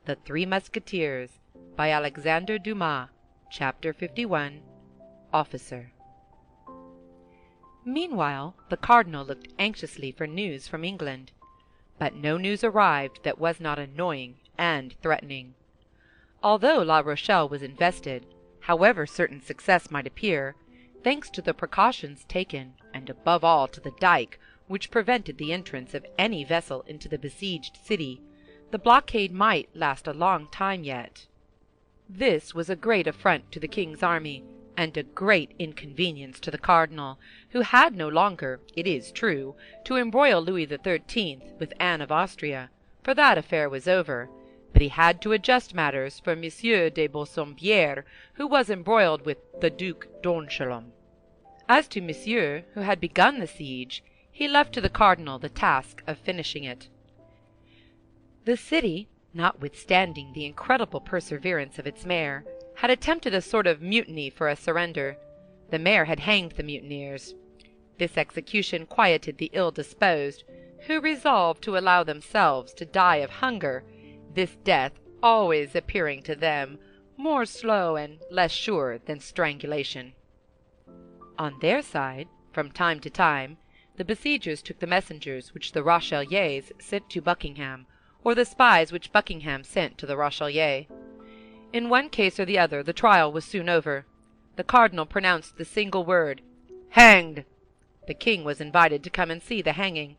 The Three Musketeers by Alexandre Dumas. Chapter 51. Officer. Meanwhile, the cardinal looked anxiously for news from England, but no news arrived that was not annoying and threatening. Although La Rochelle was invested, however certain success might appear, thanks to the precautions taken, and above all to the dike which prevented the entrance of any vessel into the besieged city, the blockade might last a long time yet. This was a great affront to the king's army, and a great inconvenience to the cardinal, who had no longer, it is true, to embroil Louis XIII with Anne of Austria, for that affair was over, but he had to adjust matters for Monsieur de Bassompierre, who was embroiled with the Duc d'Anchalon. As to Monsieur, who had begun the siege, he left to the cardinal the task of finishing it. The city, notwithstanding the incredible perseverance of its mayor, had attempted a sort of mutiny for a surrender. The mayor had hanged the mutineers. This execution quieted the ill-disposed, who resolved to allow themselves to die of hunger, this death always appearing to them more slow and less sure than strangulation. On their side, from time to time, the besiegers took the messengers which the Rocheliers sent to Buckingham, or the spies which Buckingham sent to the Rochelier. In one case or the other the trial was soon over. The cardinal pronounced the single word, "Hanged!" The king was invited to come and see the hanging.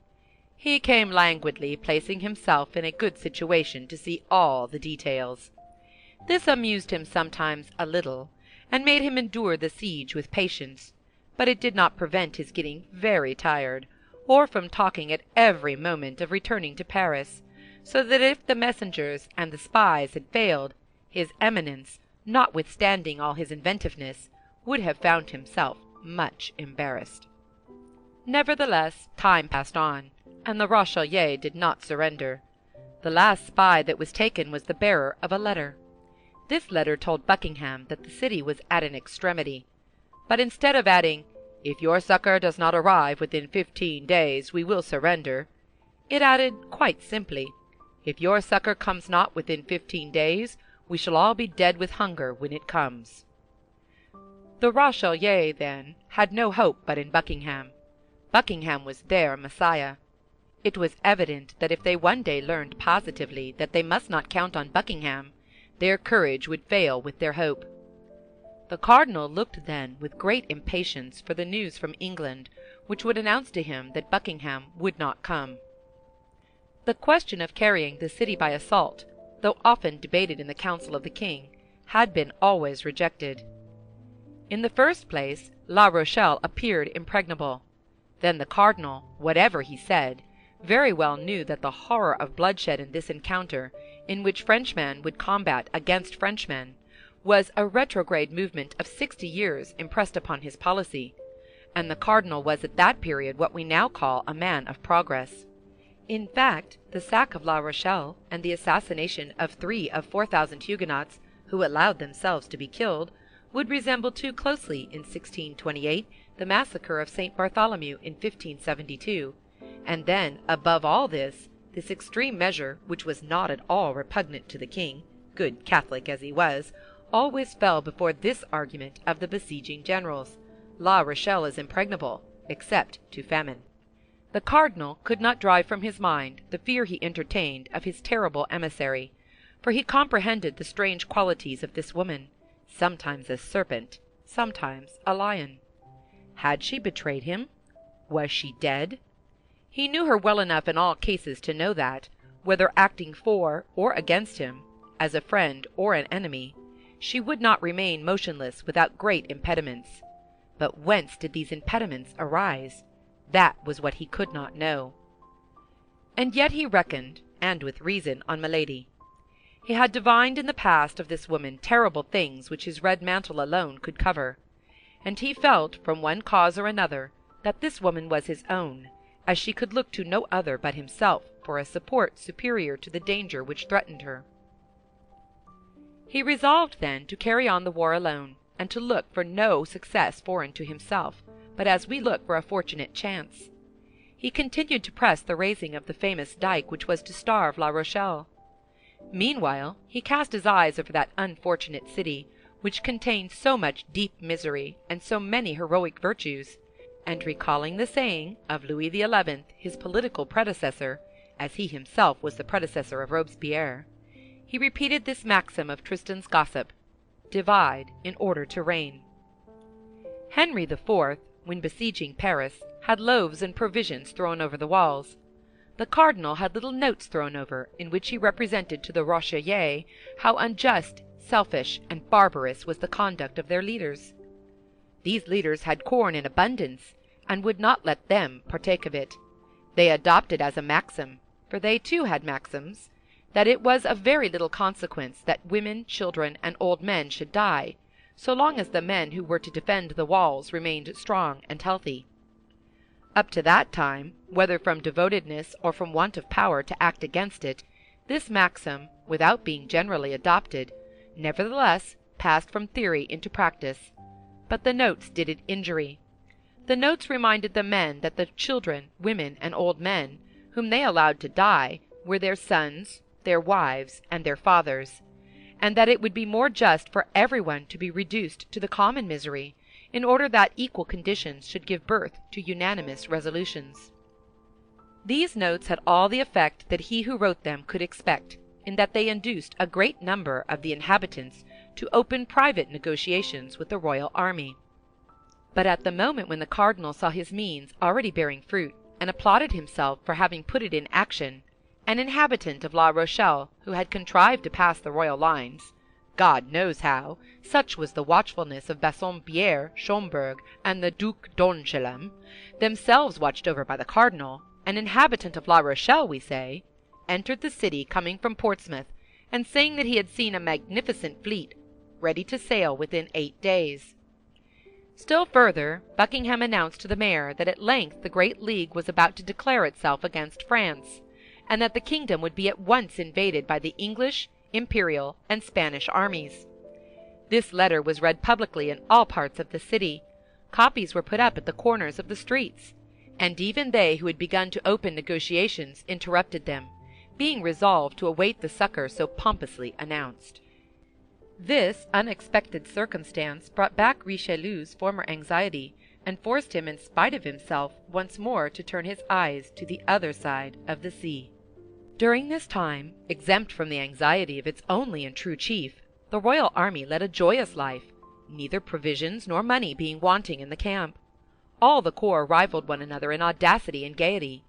He came languidly, placing himself in a good situation to see all the details. This amused him sometimes a little, and made him endure the siege with patience, but it did not prevent his getting very tired, or from talking at every moment of returning to Paris, so that if the messengers and the spies had failed, his Eminence, notwithstanding all his inventiveness, would have found himself much embarrassed. Nevertheless, time passed on, and the Rochelier did not surrender. The last spy that was taken was the bearer of a letter. This letter told Buckingham that the city was at an extremity, but instead of adding, "If your succor does not arrive within 15 days, we will surrender," it added quite simply, "If your succor comes not within 15 days, we shall all be dead with hunger when it comes." The Rochelier, then, had no hope but in Buckingham. Buckingham was their Messiah. It was evident that if they one day learned positively that they must not count on Buckingham, their courage would fail with their hope. The cardinal looked then with great impatience for the news from England, which would announce to him that Buckingham would not come. The question of carrying the city by assault, though often debated in the council of the king, had been always rejected. In the first place, La Rochelle appeared impregnable. Then the cardinal, whatever he said, very well knew that the horror of bloodshed in this encounter, in which Frenchmen would combat against Frenchmen, was a retrograde movement of 60 years impressed upon his policy, and the cardinal was at that period what we now call a man of progress. In fact, the sack of La Rochelle and the assassination of 3 of 4,000 Huguenots, who allowed themselves to be killed, would resemble too closely in 1628 the massacre of St. Bartholomew in 1572, and then, above all this extreme measure, which was not at all repugnant to the king, good Catholic as he was, always fell before this argument of the besieging generals: La Rochelle is impregnable, except to famine. The cardinal could not drive from his mind the fear he entertained of his terrible emissary, for he comprehended the strange qualities of this woman, sometimes a serpent, sometimes a lion. Had she betrayed him? Was she dead? He knew her well enough in all cases to know that, whether acting for or against him, as a friend or an enemy, she would not remain motionless without great impediments. But whence did these impediments arise? That was what he could not know. And yet he reckoned, and with reason, on Milady. He had divined in the past of this woman terrible things which his red mantle alone could cover, and he felt, from one cause or another, that this woman was his own, as she could look to no other but himself for a support superior to the danger which threatened her. He resolved then to carry on the war alone, and to look for no success foreign to himself, but as we look for a fortunate chance. he continued to press the raising of the famous dike which was to starve La Rochelle. Meanwhile, he cast his eyes over that unfortunate city, which contained so much deep misery and so many heroic virtues, and recalling the saying of Louis XI, his political predecessor, as he himself was the predecessor of Robespierre, he repeated this maxim of Tristan's gossip: divide in order to reign. Henry IV, when besieging Paris, had loaves and provisions thrown over the walls. The cardinal had little notes thrown over, in which he represented to the Rochellais how unjust, selfish, and barbarous was the conduct of their leaders. These leaders had corn in abundance, and would not let them partake of it. They adopted as a maxim, for they too had maxims, that it was of very little consequence that women, children, and old men should die, so long as the men who were to defend the walls remained strong and healthy. Up to that time, whether from devotedness or from want of power to act against it, this maxim, without being generally adopted, nevertheless passed from theory into practice. But the notes did it injury. The notes reminded the men that the children, women, and old men, whom they allowed to die, were their sons, their wives, and their fathers, and that it would be more just for everyone to be reduced to the common misery, in order that equal conditions should give birth to unanimous resolutions. These notes had all the effect that he who wrote them could expect, in that they induced a great number of the inhabitants to open private negotiations with the royal army. But at the moment when the cardinal saw his means already bearing fruit, and applauded himself for having put it in action, an inhabitant of La Rochelle, who had contrived to pass the royal lines, God knows how, such was the watchfulness of Bassompierre, Schomberg, and the Duc d'Angoulême, themselves watched over by the cardinal, an inhabitant of La Rochelle, we say, entered the city coming from Portsmouth, and saying that he had seen a magnificent fleet, ready to sail within 8 days. Still further, Buckingham announced to the mayor that at length the great league was about to declare itself against France, and that the kingdom would be at once invaded by the English, Imperial, and Spanish armies. This letter was read publicly in all parts of the city. Copies were put up at the corners of the streets, and even they who had begun to open negotiations interrupted them, being resolved to await the succor so pompously announced. This unexpected circumstance brought back Richelieu's former anxiety, and forced him, in spite of himself, once more to turn his eyes to the other side of the sea. During this time, exempt from the anxiety of its only and true chief, the royal army led a joyous life, neither provisions nor money being wanting in the camp. All the corps rivaled one another in audacity and gaiety.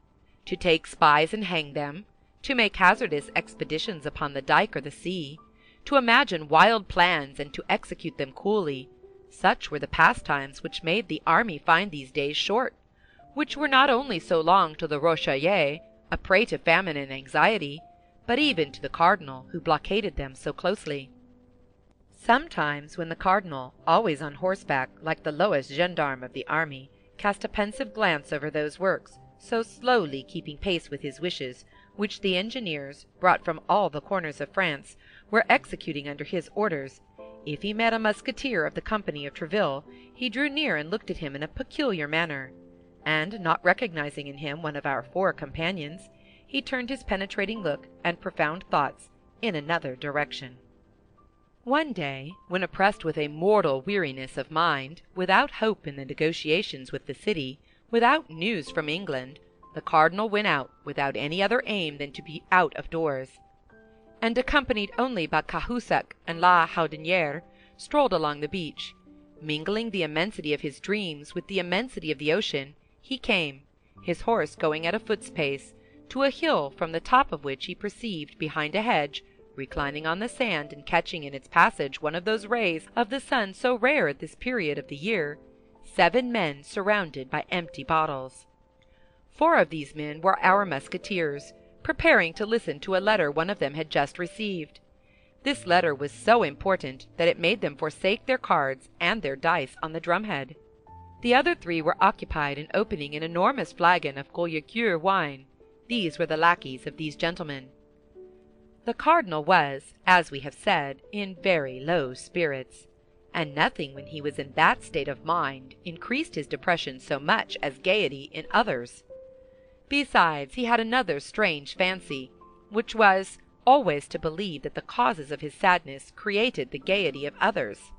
To take spies and hang them, to make hazardous expeditions upon the dike or the sea, to imagine wild plans and to execute them coolly, such were the pastimes which made the army find these days short, which were not only so long to the Rochellais, a prey to famine and anxiety, but even to the cardinal, who blockaded them so closely. Sometimes, when the cardinal, always on horseback, like the lowest gendarme of the army, cast a pensive glance over those works, so slowly keeping pace with his wishes, which the engineers, brought from all the corners of France, were executing under his orders, if he met a musketeer of the company of Treville, he drew near and looked at him in a peculiar manner, and, not recognizing in him one of our 4 companions, he turned his penetrating look and profound thoughts in another direction. One day, when oppressed with a mortal weariness of mind, without hope in the negotiations with the city, without news from England, the cardinal went out without any other aim than to be out of doors, and, accompanied only by Cahusac and La Houdinière, strolled along the beach. Mingling the immensity of his dreams with the immensity of the ocean, he came, his horse going at a foot's pace, to a hill from the top of which he perceived behind a hedge, reclining on the sand and catching in its passage one of those rays of the sun so rare at this period of the year, 7 men surrounded by empty bottles. 4 of these men were our musketeers, preparing to listen to a letter one of them had just received. This letter was so important that it made them forsake their cards and their dice on the drumhead. The other 3 were occupied in opening an enormous flagon of Gaulieu wine. These were the lackeys of these gentlemen. The cardinal was, as we have said, in very low spirits, and nothing when he was in that state of mind increased his depression so much as gaiety in others. Besides, he had another strange fancy, which was always to believe that the causes of his sadness created the gaiety of others.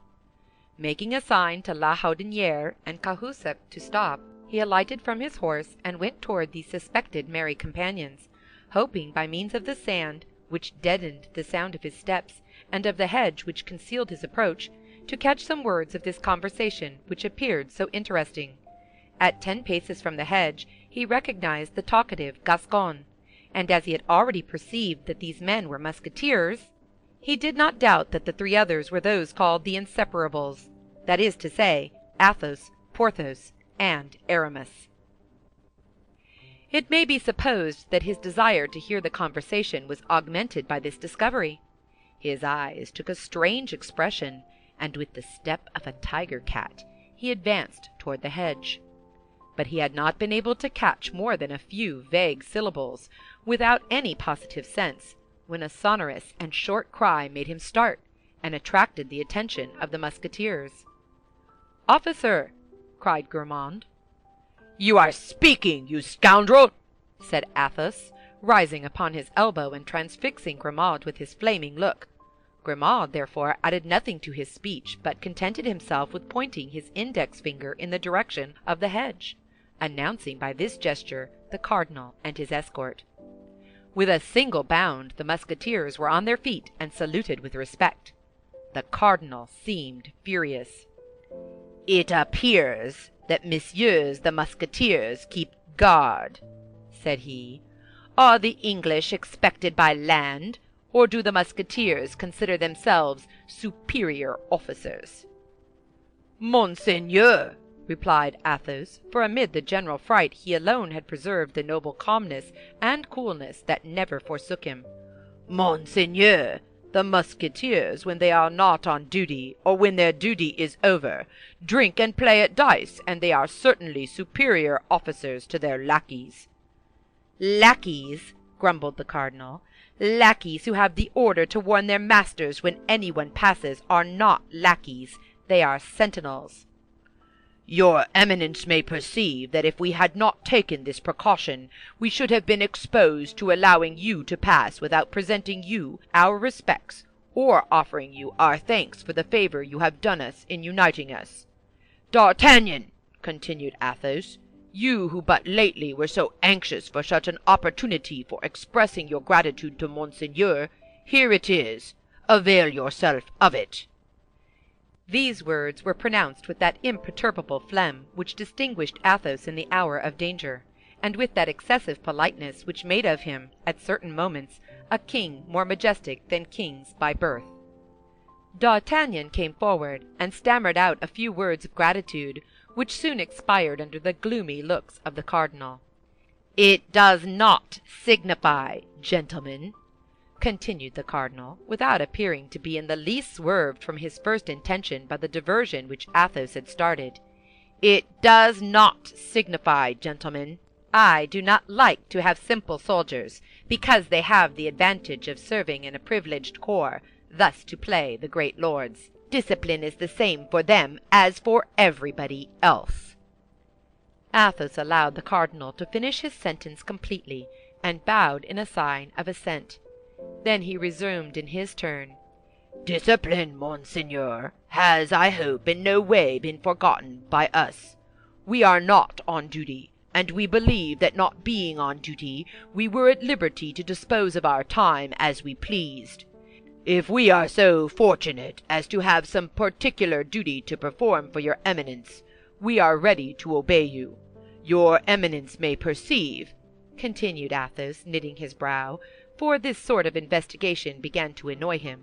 Making a sign to La Houdinière and Cahusac to stop, he alighted from his horse and went toward these suspected merry companions, hoping by means of the sand, which deadened the sound of his steps, and of the hedge which concealed his approach, to catch some words of this conversation which appeared so interesting. At 10 paces from the hedge he recognized the talkative Gascon, and as he had already perceived that these men were Musketeers, he did not doubt that the 3 others were those called the Inseparables, that is to say, Athos, Porthos, and Aramis. It may be supposed that his desire to hear the conversation was augmented by this discovery. His eyes took a strange expression, and with the step of a tiger-cat he advanced toward the hedge. But he had not been able to catch more than a few vague syllables, without any positive sense, when a sonorous and short cry made him start, and attracted the attention of the Musketeers. "Officer!" cried Grimaud. "You are speaking, you scoundrel!" said Athos, rising upon his elbow and transfixing Grimaud with his flaming look. Grimaud, therefore, added nothing to his speech, but contented himself with pointing his index finger in the direction of the hedge, announcing by this gesture the cardinal and his escort. With a single bound the Musketeers were on their feet and saluted with respect. The cardinal seemed furious. "It appears that messieurs the Musketeers keep guard," said he. "Are the English expected by land, or do the Musketeers consider themselves superior officers?" "Monseigneur," replied Athos, for amid the general fright he alone had preserved the noble calmness and coolness that never forsook him. "Monseigneur, the Musketeers, when they are not on duty, or when their duty is over, drink and play at dice, and they are certainly superior officers to their lackeys." "Lackeys!" grumbled the cardinal. "Lackeys who have the order to warn their masters when anyone passes are not lackeys, they are sentinels." "Your Eminence may perceive that if we had not taken this precaution, we should have been exposed to allowing you to pass without presenting you our respects, or offering you our thanks for the favor you have done us in uniting us. D'Artagnan," continued Athos, "you who but lately were so anxious for such an opportunity for expressing your gratitude to Monseigneur, here it is. Avail yourself of it." These words were pronounced with that imperturbable phlegm which distinguished Athos in the hour of danger, and with that excessive politeness which made of him, at certain moments, a king more majestic than kings by birth. D'Artagnan came forward, and stammered out a few words of gratitude, which soon expired under the gloomy looks of the cardinal. "It does not signify, gentlemen," continued the cardinal, without appearing to be in the least swerved from his first intention by the diversion which Athos had started. "It does not signify, gentlemen. I do not like to have simple soldiers, because they have the advantage of serving in a privileged corps, thus to play the great lords. Discipline is the same for them as for everybody else." Athos allowed the cardinal to finish his sentence completely, and bowed in a sign of assent. Then he resumed in his turn. "Discipline, Monseigneur, has, I hope, in no way been forgotten by us. We are not on duty, and we believe that not being on duty, we were at liberty to dispose of our time as we pleased. If we are so fortunate as to have some particular duty to perform for your Eminence, we are ready to obey you. Your Eminence may perceive," continued Athos, knitting his brow, for this sort of investigation began to annoy him,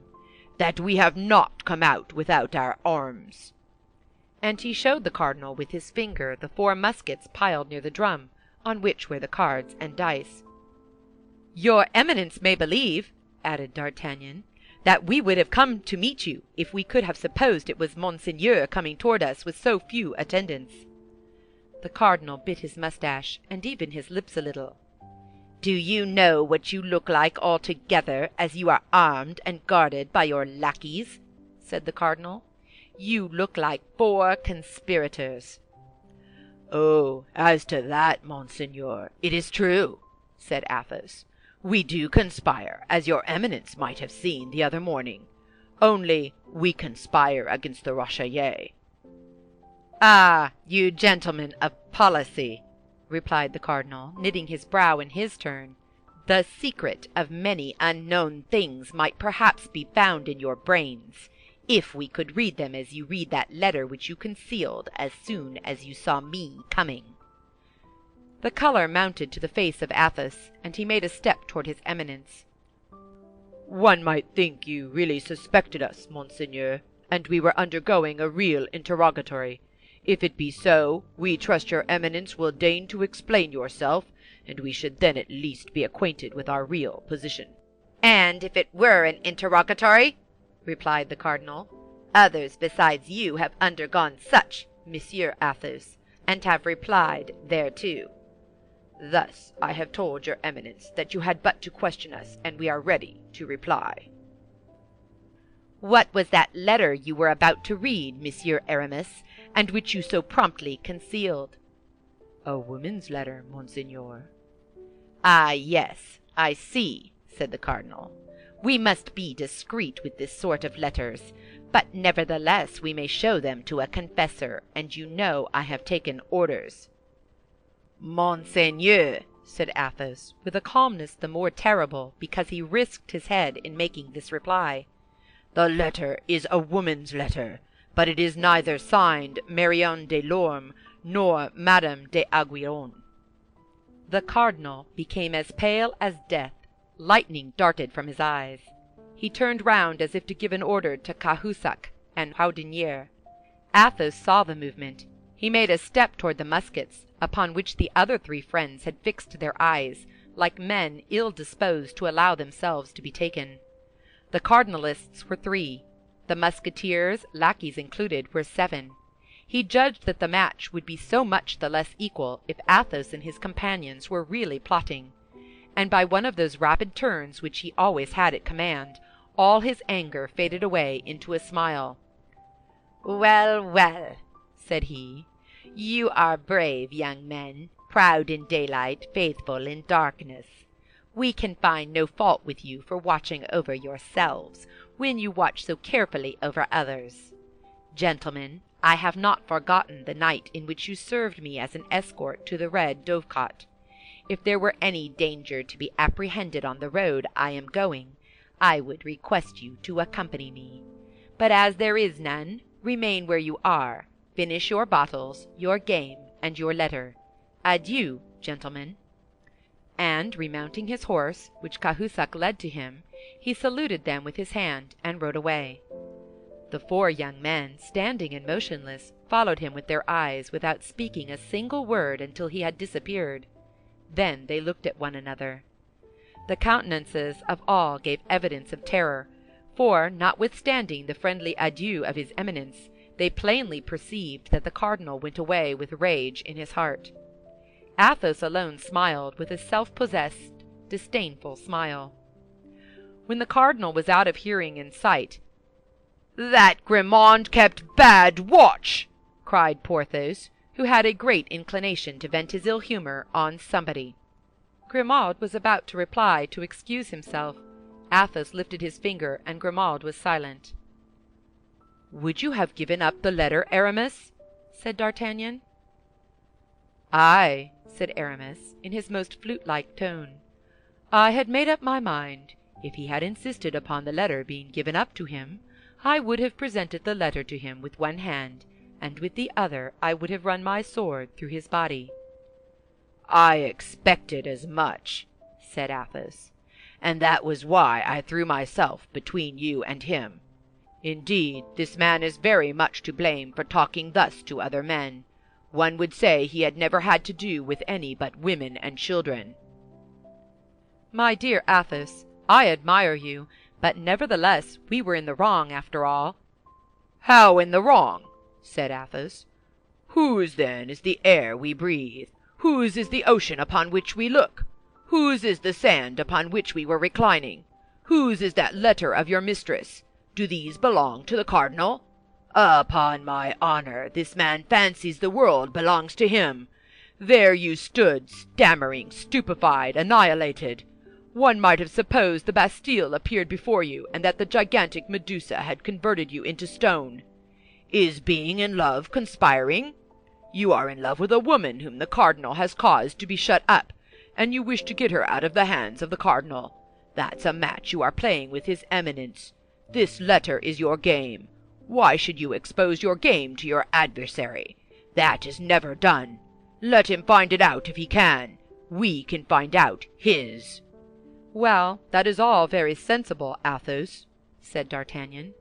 "that we have not come out without our arms." And he showed the cardinal with his finger the 4 muskets piled near the drum, on which were the cards and dice. "Your Eminence may believe," added D'Artagnan, "that we would have come to meet you if we could have supposed it was Monseigneur coming toward us with so few attendants." The cardinal bit his mustache, and even his lips a little. "Do you know what you look like altogether, as you are armed and guarded by your lackeys?" said the cardinal. "You look like 4 conspirators." "Oh, as to that, Monseigneur, it is true," said Athos. "We do conspire, as your Eminence might have seen the other morning. Only we conspire against the Richelieu." "Ah, you gentlemen of policy," replied the cardinal, knitting his brow in his turn. "The secret of many unknown things might perhaps be found in your brains, if we could read them as you read that letter which you concealed as soon as you saw me coming." The color mounted to the face of Athos, and he made a step toward his Eminence. "One might think you really suspected us, Monseigneur, and we were undergoing a real interrogatory. If it be so, we trust your Eminence will deign to explain yourself, and we should then at least be acquainted with our real position." "And if it were an interrogatory," replied the cardinal, "others besides you have undergone such, Monsieur Athos, and have replied thereto." "Thus I have told your Eminence that you had but to question us, and we are ready to reply." "What was that letter you were about to read, Monsieur Aramis, and which you so promptly concealed?" "A woman's letter, Monseigneur." "Ah, yes, I see," said the cardinal. "We must be discreet with this sort of letters, but nevertheless we may show them to a confessor, and you know I have taken orders." "Monseigneur," said Athos, with a calmness the more terrible because he risked his head in making this reply, "the letter is a woman's letter, but it is neither signed Marion de Lorme nor Madame de Aiguillon." The cardinal became as pale as death. Lightning darted from his eyes. He turned round as if to give an order to Cahusac and Houdinière. Athos saw the movement. He made a step toward the muskets, upon which the other three friends had fixed their eyes, like men ill-disposed to allow themselves to be taken. The cardinalists were 3. The Musketeers, lackeys included, were 7. He judged that the match would be so much the less equal if Athos and his companions were really plotting, and by one of those rapid turns which he always had at command, all his anger faded away into a smile. "Well, well," said he, "you are brave young men, proud in daylight, faithful in darkness. We can find no fault with you for watching over yourselves, when you watch so carefully over others. Gentlemen, I have not forgotten the night in which you served me as an escort to the Red Dovecot. If there were any danger to be apprehended on the road I am going, I would request you to accompany me. But as there is none, remain where you are, finish your bottles, your game, and your letter. Adieu, gentlemen." And, remounting his horse, which Cahusac led to him, he saluted them with his hand and rode away. The 4 young men, standing and motionless, followed him with their eyes without speaking a single word until he had disappeared. Then they looked at one another. The countenances of all gave evidence of terror, for, notwithstanding the friendly adieu of his Eminence, they plainly perceived that the cardinal went away with rage in his heart. Athos alone smiled with a self-possessed, disdainful smile. When the cardinal was out of hearing and sight, "That Grimaud kept bad watch!" cried Porthos, who had a great inclination to vent his ill humor on somebody. Grimaud was about to reply to excuse himself. Athos lifted his finger, and Grimaud was silent. "Would you have given up the letter, Aramis?" said D'Artagnan. "Aye," said Aramis, in his most flute-like tone. "I had made up my mind. If he had insisted upon the letter being given up to him, I would have presented the letter to him with one hand, and with the other I would have run my sword through his body." "I expected as much," said Athos, "and that was why I threw myself between you and him. Indeed, this man is very much to blame for talking thus to other men. One would say he had never had to do with any but women and children." "My dear Athos, I admire you, but nevertheless we were in the wrong after all." "How in the wrong?" said Athos. "Whose, then, is the air we breathe? Whose is the ocean upon which we look? Whose is the sand upon which we were reclining? Whose is that letter of your mistress? Do these belong to the cardinal? Upon my honor, this man fancies the world belongs to him. There you stood, stammering, stupefied, annihilated. One might have supposed the Bastille appeared before you, and that the gigantic Medusa had converted you into stone. Is being in love conspiring? You are in love with a woman whom the cardinal has caused to be shut up, and you wish to get her out of the hands of the cardinal. That's a match you are playing with his eminence. This letter is your game. Why should you expose your game to your adversary? That is never done. Let him find it out if he can. We can find out his. "Well, that is all very sensible, Athos," said D'Artagnan.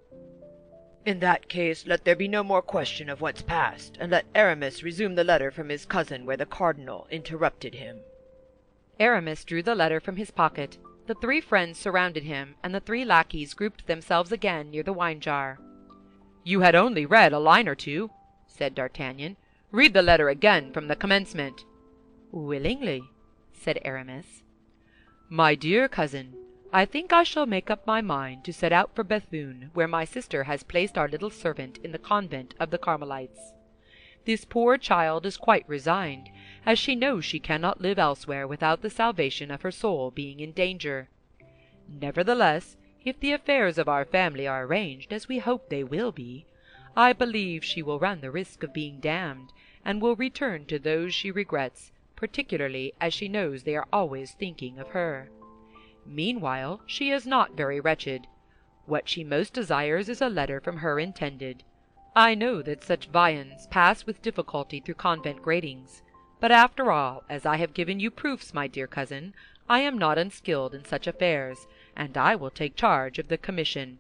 In that case, let there be no more question of what's past, and let Aramis resume the letter from his cousin where the cardinal interrupted him. Aramis drew the letter from his pocket. The three friends surrounded him, and the three lackeys grouped themselves again near the wine-jar. "You had only read a line or two," said D'Artagnan. "Read the letter again from the commencement." "Willingly," said Aramis. "My dear cousin, I think I shall make up my mind to set out for Bethune, where my sister has placed our little servant in the convent of the Carmelites. This poor child is quite resigned, as she knows she cannot live elsewhere without the salvation of her soul being in danger. Nevertheless, if the affairs of our family are arranged as we hope they will be, I believe she will run the risk of being damned, and will return to those she regrets, particularly as she knows they are always thinking of her. Meanwhile, she is not very wretched. What she most desires is a letter from her intended. I know that such viands pass with difficulty through convent gratings, but after all, as I have given you proofs, my dear cousin, I am not unskilled in such affairs, and I will take charge of the commission.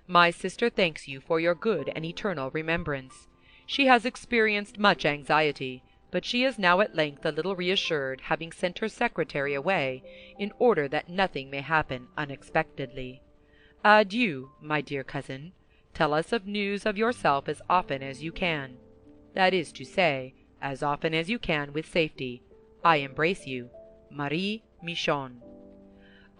My sister thanks you for your good and eternal remembrance. She has experienced much anxiety, but she is now at length a little reassured, having sent her secretary away, in order that nothing may happen unexpectedly. Adieu, my dear cousin. Tell us of news of yourself as often as you can. That is to say, as often as you can with safety. I embrace you. Marie Michon.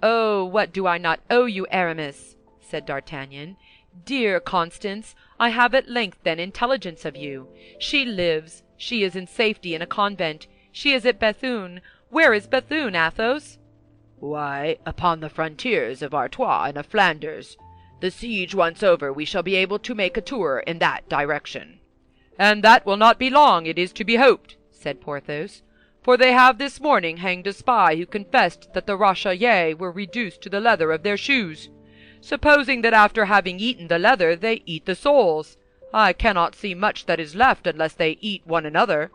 "Oh, what do I not owe you, Aramis?" said D'Artagnan. "Dear Constance, I have at length then intelligence of you. She lives. She is in safety in a convent. She is at Bethune. Where is Bethune, Athos?" "Why, upon the frontiers of Artois and of Flanders. The siege once over, we shall be able to make a tour in that direction." "And that will not be long, it is to be hoped," said Porthos, "for they have this morning hanged a spy who confessed that the Richelieu were reduced to the leather of their shoes. Supposing that after having eaten the leather they eat the soles, I cannot see much that is left unless they eat one another."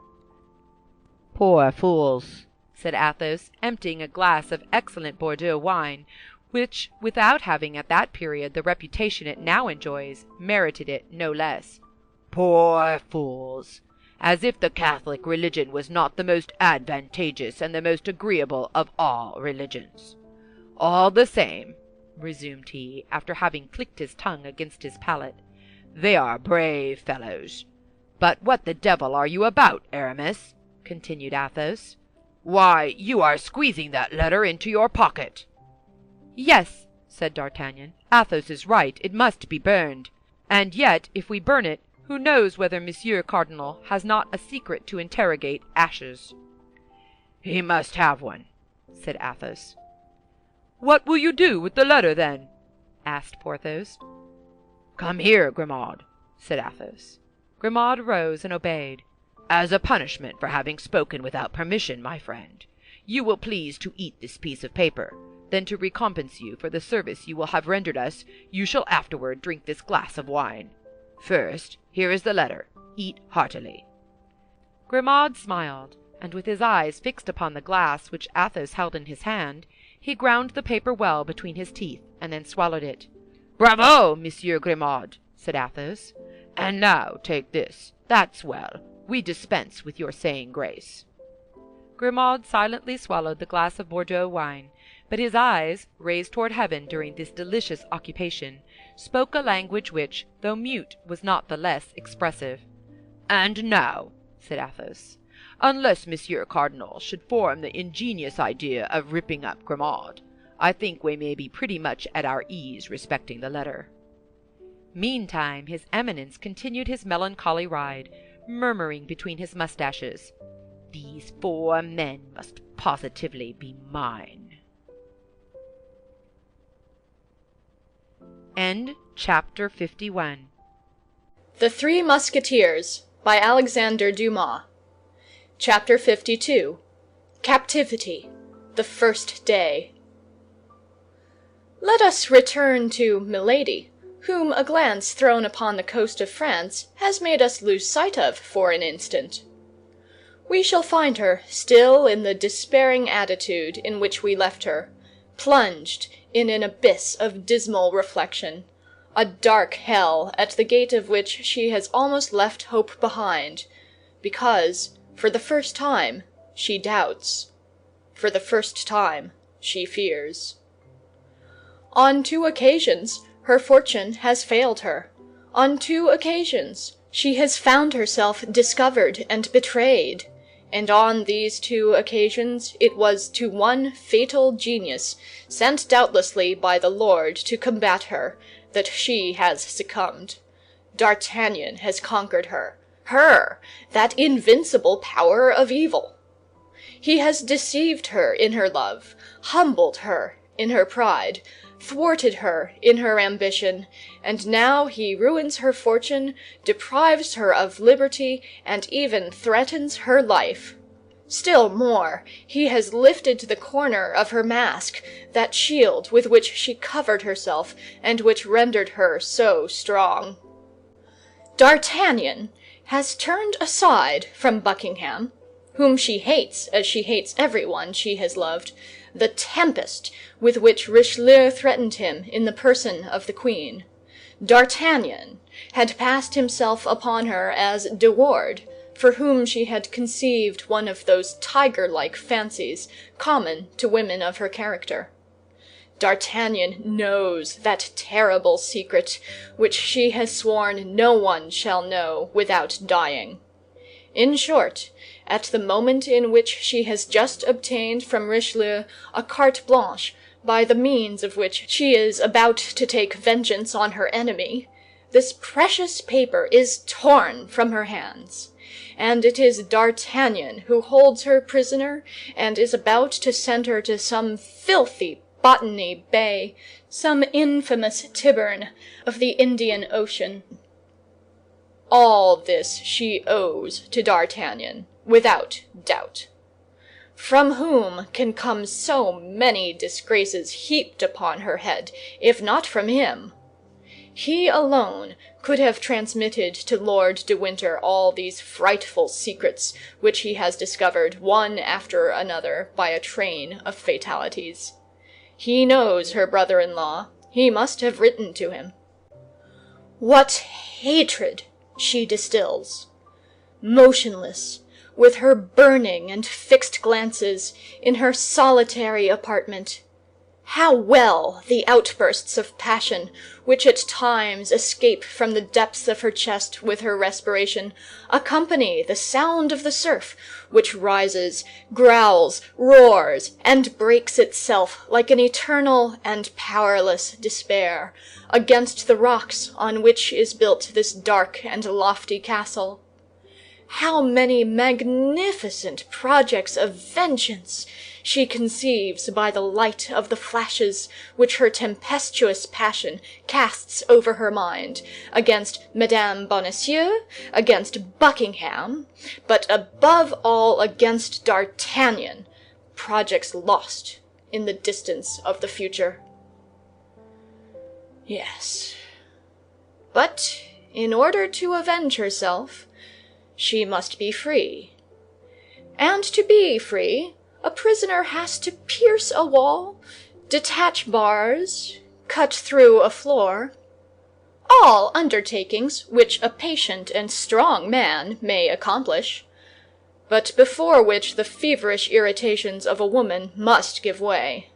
"Poor fools," said Athos, emptying a glass of excellent Bordeaux wine, which, without having at that period the reputation it now enjoys, merited it no less. "Poor fools! As if the Catholic religion was not the most advantageous and the most agreeable of all religions. All the same," resumed he, after having clicked his tongue against his palate, "they are brave fellows. But what the devil are you about, Aramis?" continued Athos. "Why, you are squeezing that letter into your pocket." "Yes," said D'Artagnan, "Athos is right, it must be burned. And yet, if we burn it, who knows whether Monsieur Cardinal has not a secret to interrogate ashes?" "He must have one," said Athos. "What will you do with the letter, then?" asked Porthos. "Come here, Grimaud," said Athos. Grimaud rose and obeyed. "As a punishment for having spoken without permission, my friend, you will please to eat this piece of paper. Then to recompense you for the service you will have rendered us, you shall afterward drink this glass of wine. First, here is the letter. Eat heartily." Grimaud smiled, and with his eyes fixed upon the glass which Athos held in his hand, he ground the paper well between his teeth, and then swallowed it. "Bravo, Monsieur Grimaud," said Athos. "And now take this. That's well. We dispense with your saying grace." Grimaud silently swallowed the glass of Bordeaux wine, but his eyes, raised toward heaven during this delicious occupation, spoke a language which, though mute, was not the less expressive. "And now," said Athos, "unless Monsieur Cardinal should form the ingenious idea of ripping up Grimaud, I think we may be pretty much at our ease respecting the letter." Meantime his Eminence continued his melancholy ride, murmuring between his moustaches, "These 4 men must positively be mine." Chapter 51. The Three Musketeers by Alexandre Dumas. Chapter 52. Captivity, the first day. Let us return to Milady, whom a glance thrown upon the coast of France has made us lose sight of for an instant. We shall find her still in the despairing attitude in which we left her, plunged in an abyss of dismal reflection, a dark hell at the gate of which she has almost left hope behind, because, for the first time, she doubts. For the first time, she fears. On 2 occasions her fortune has failed her. On 2 occasions she has found herself discovered and betrayed. And on these 2 occasions it was to one fatal genius, sent doubtlessly by the Lord to combat her, that she has succumbed. D'Artagnan has conquered her, that invincible power of evil. He has deceived her in her love, humbled her in her pride, thwarted her in her ambition, and now he ruins her fortune, deprives her of liberty, and even threatens her life. Still more, he has lifted the corner of her mask, that shield with which she covered herself, and which rendered her so strong. D'Artagnan has turned aside from Buckingham, whom she hates as she hates everyone she has loved, the tempest with which Richelieu threatened him in the person of the queen. D'Artagnan had passed himself upon her as De Ward, for whom she had conceived one of those tiger-like fancies common to women of her character. D'Artagnan knows that terrible secret which she has sworn no one shall know without dying. In short, at the moment in which she has just obtained from Richelieu a carte blanche by the means of which she is about to take vengeance on her enemy, this precious paper is torn from her hands, and it is D'Artagnan who holds her prisoner and is about to send her to some filthy Botany Bay, some infamous Tyburn of the Indian Ocean. All this she owes to D'Artagnan, without doubt. From whom can come so many disgraces heaped upon her head, if not from him? He alone could have transmitted to Lord de Winter all these frightful secrets which he has discovered one after another by a train of fatalities. He knows her brother-in-law. He must have written to him. What hatred she distills! Motionless, with her burning and fixed glances, in her solitary apartment. How well the outbursts of passion, which at times escape from the depths of her chest with her respiration, accompany the sound of the surf, which rises, growls, roars, and breaks itself like an eternal and powerless despair, against the rocks on which is built this dark and lofty castle. How many magnificent projects of vengeance she conceives by the light of the flashes which her tempestuous passion casts over her mind, against Madame Bonacieux, against Buckingham, but above all against D'Artagnan, projects lost in the distance of the future. Yes, but in order to avenge herself, she must be free. And to be free, a prisoner has to pierce a wall, detach bars, cut through a floor. All undertakings which a patient and strong man may accomplish, but before which the feverish irritations of a woman must give way.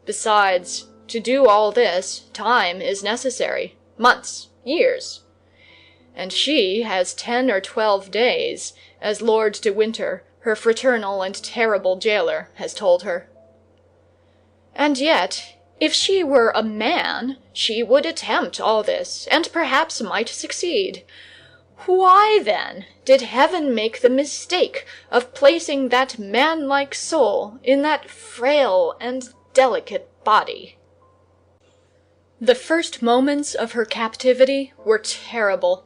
Besides, to do all this, time is necessary, months, years. And she has 10 or 12 days, as Lord de Winter, her fraternal and terrible jailer, has told her. And yet If she were a man, she would attempt all this, and perhaps might succeed. Why, then, did heaven make the mistake of placing that man-like soul in that frail and delicate body? The first moments of her captivity were terrible.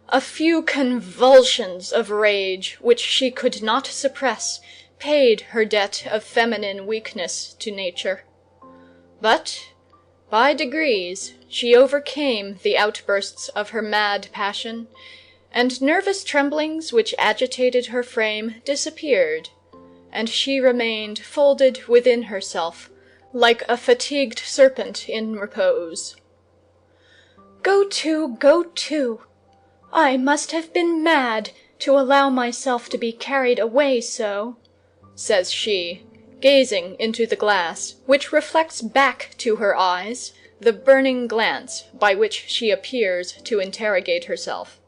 A few convulsions of rage, which she could not suppress, paid her debt of feminine weakness to nature. But, by degrees, she overcame the outbursts of her mad passion, and nervous tremblings which agitated her frame disappeared, and she remained folded within herself, like a fatigued serpent in repose. Go to, go to! I must have been mad to allow myself to be carried away so, says she, gazing into the glass, which reflects back to her eyes the burning glance by which she appears to interrogate herself.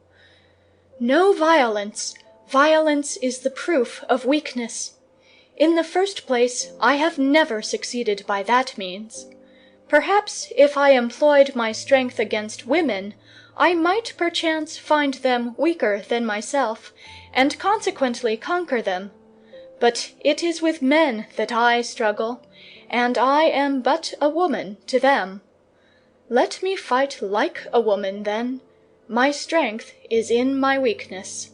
No violence. Violence is the proof of weakness. In the first place, I have never succeeded by that means. Perhaps if I employed my strength against women, I might perchance find them weaker than myself, and consequently conquer them. But it is with men that I struggle, and I am but a woman to them. Let me fight like a woman, then. My strength is in my weakness.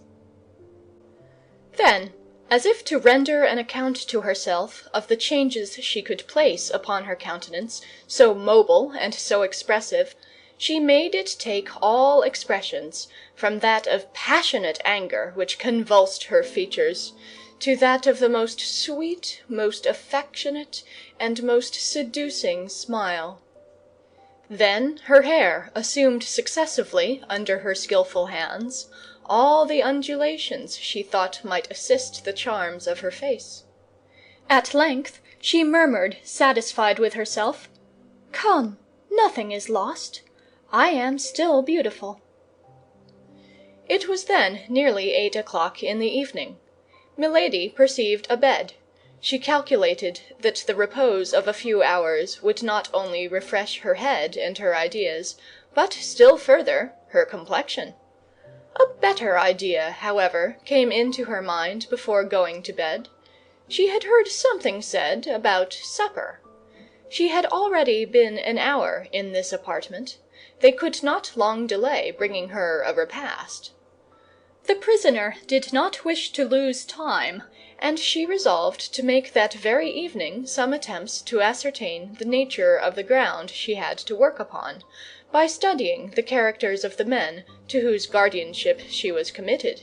Then, as if to render an account to herself of the changes she could place upon her countenance, so mobile and so expressive, she made it take all expressions, from that of passionate anger which convulsed her features, to that of the most sweet, most affectionate, and most seducing smile. Then her hair assumed successively, under her skilful hands, all the undulations she thought might assist the charms of her face. At length she murmured, satisfied with herself, "Come, nothing is lost. I am still beautiful." It was then nearly 8 o'clock in the evening. Milady perceived a bed. She calculated that the repose of a few hours would not only refresh her head and her ideas, but still further her complexion. A better idea, however, came into her mind before going to bed. She had heard something said about supper. She had already been an hour in this apartment. They could not long delay bringing her a repast. The prisoner did not wish to lose time, and she resolved to make that very evening some attempts to ascertain the nature of the ground she had to work upon, by studying the characters of the men to whose guardianship she was committed.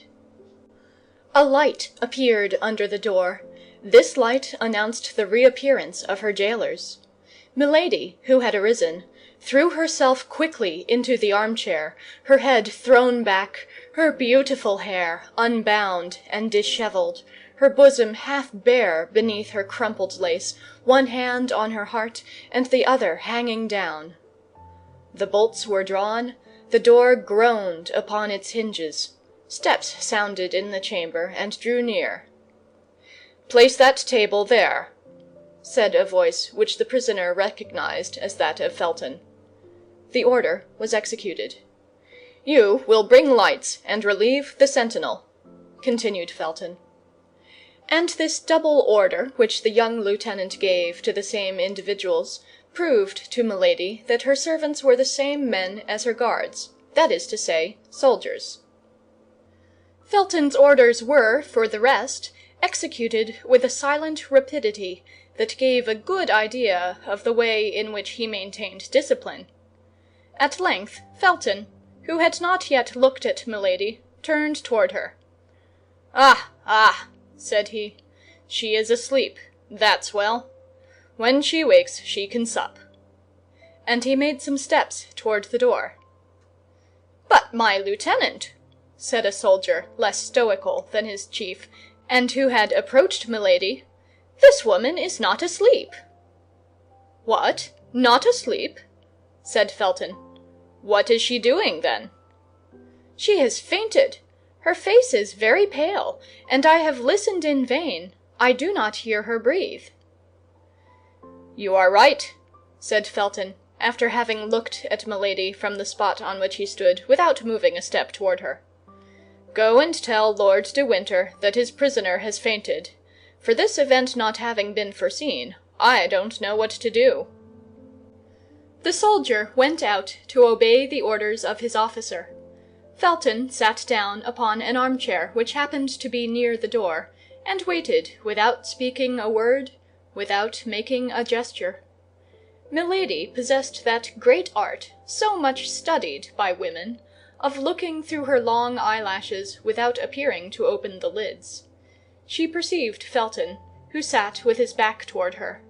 A light appeared under the door. This light announced the reappearance of her jailers. Milady, who had arisen, threw herself quickly into the armchair, her head thrown back, her beautiful hair unbound and dishevelled, her bosom half bare beneath her crumpled lace, one hand on her heart, and the other hanging down. The bolts were drawn, the door groaned upon its hinges. Steps sounded in the chamber and drew near. "Place that table there," said a voice which the prisoner recognized as that of Felton. The order was executed. "You will bring lights and relieve the sentinel," continued Felton. And this double order which the young lieutenant gave to the same individuals proved to Milady that her servants were the same men as her guards, that is to say, soldiers. Felton's orders were, for the rest, executed with a silent rapidity that gave a good idea of the way in which he maintained discipline. At length Felton, who had not yet looked at Milady, turned toward her. "Ah, ah!" said he, "she is asleep. That's well. When she wakes she can sup." And he made some steps toward the door. "But my lieutenant," said a soldier less stoical than his chief, and who had approached Milady, "this woman is not asleep." "What? Not asleep?" said Felton. "What is she doing, then?" "She has fainted. Her face is very pale, and I have listened in vain. I do not hear her breathe." "You are right," said Felton, after having looked at Milady from the spot on which he stood, without moving a step toward her. "Go and tell Lord de Winter that his prisoner has fainted. For this event not having been foreseen, I don't know what to do." The soldier went out to obey the orders of his officer. Felton sat down upon an armchair which happened to be near the door, and waited without speaking a word, without making a gesture. Milady possessed that great art, so much studied by women, of looking through her long eyelashes without appearing to open the lids. She perceived Felton, who sat with his back toward her.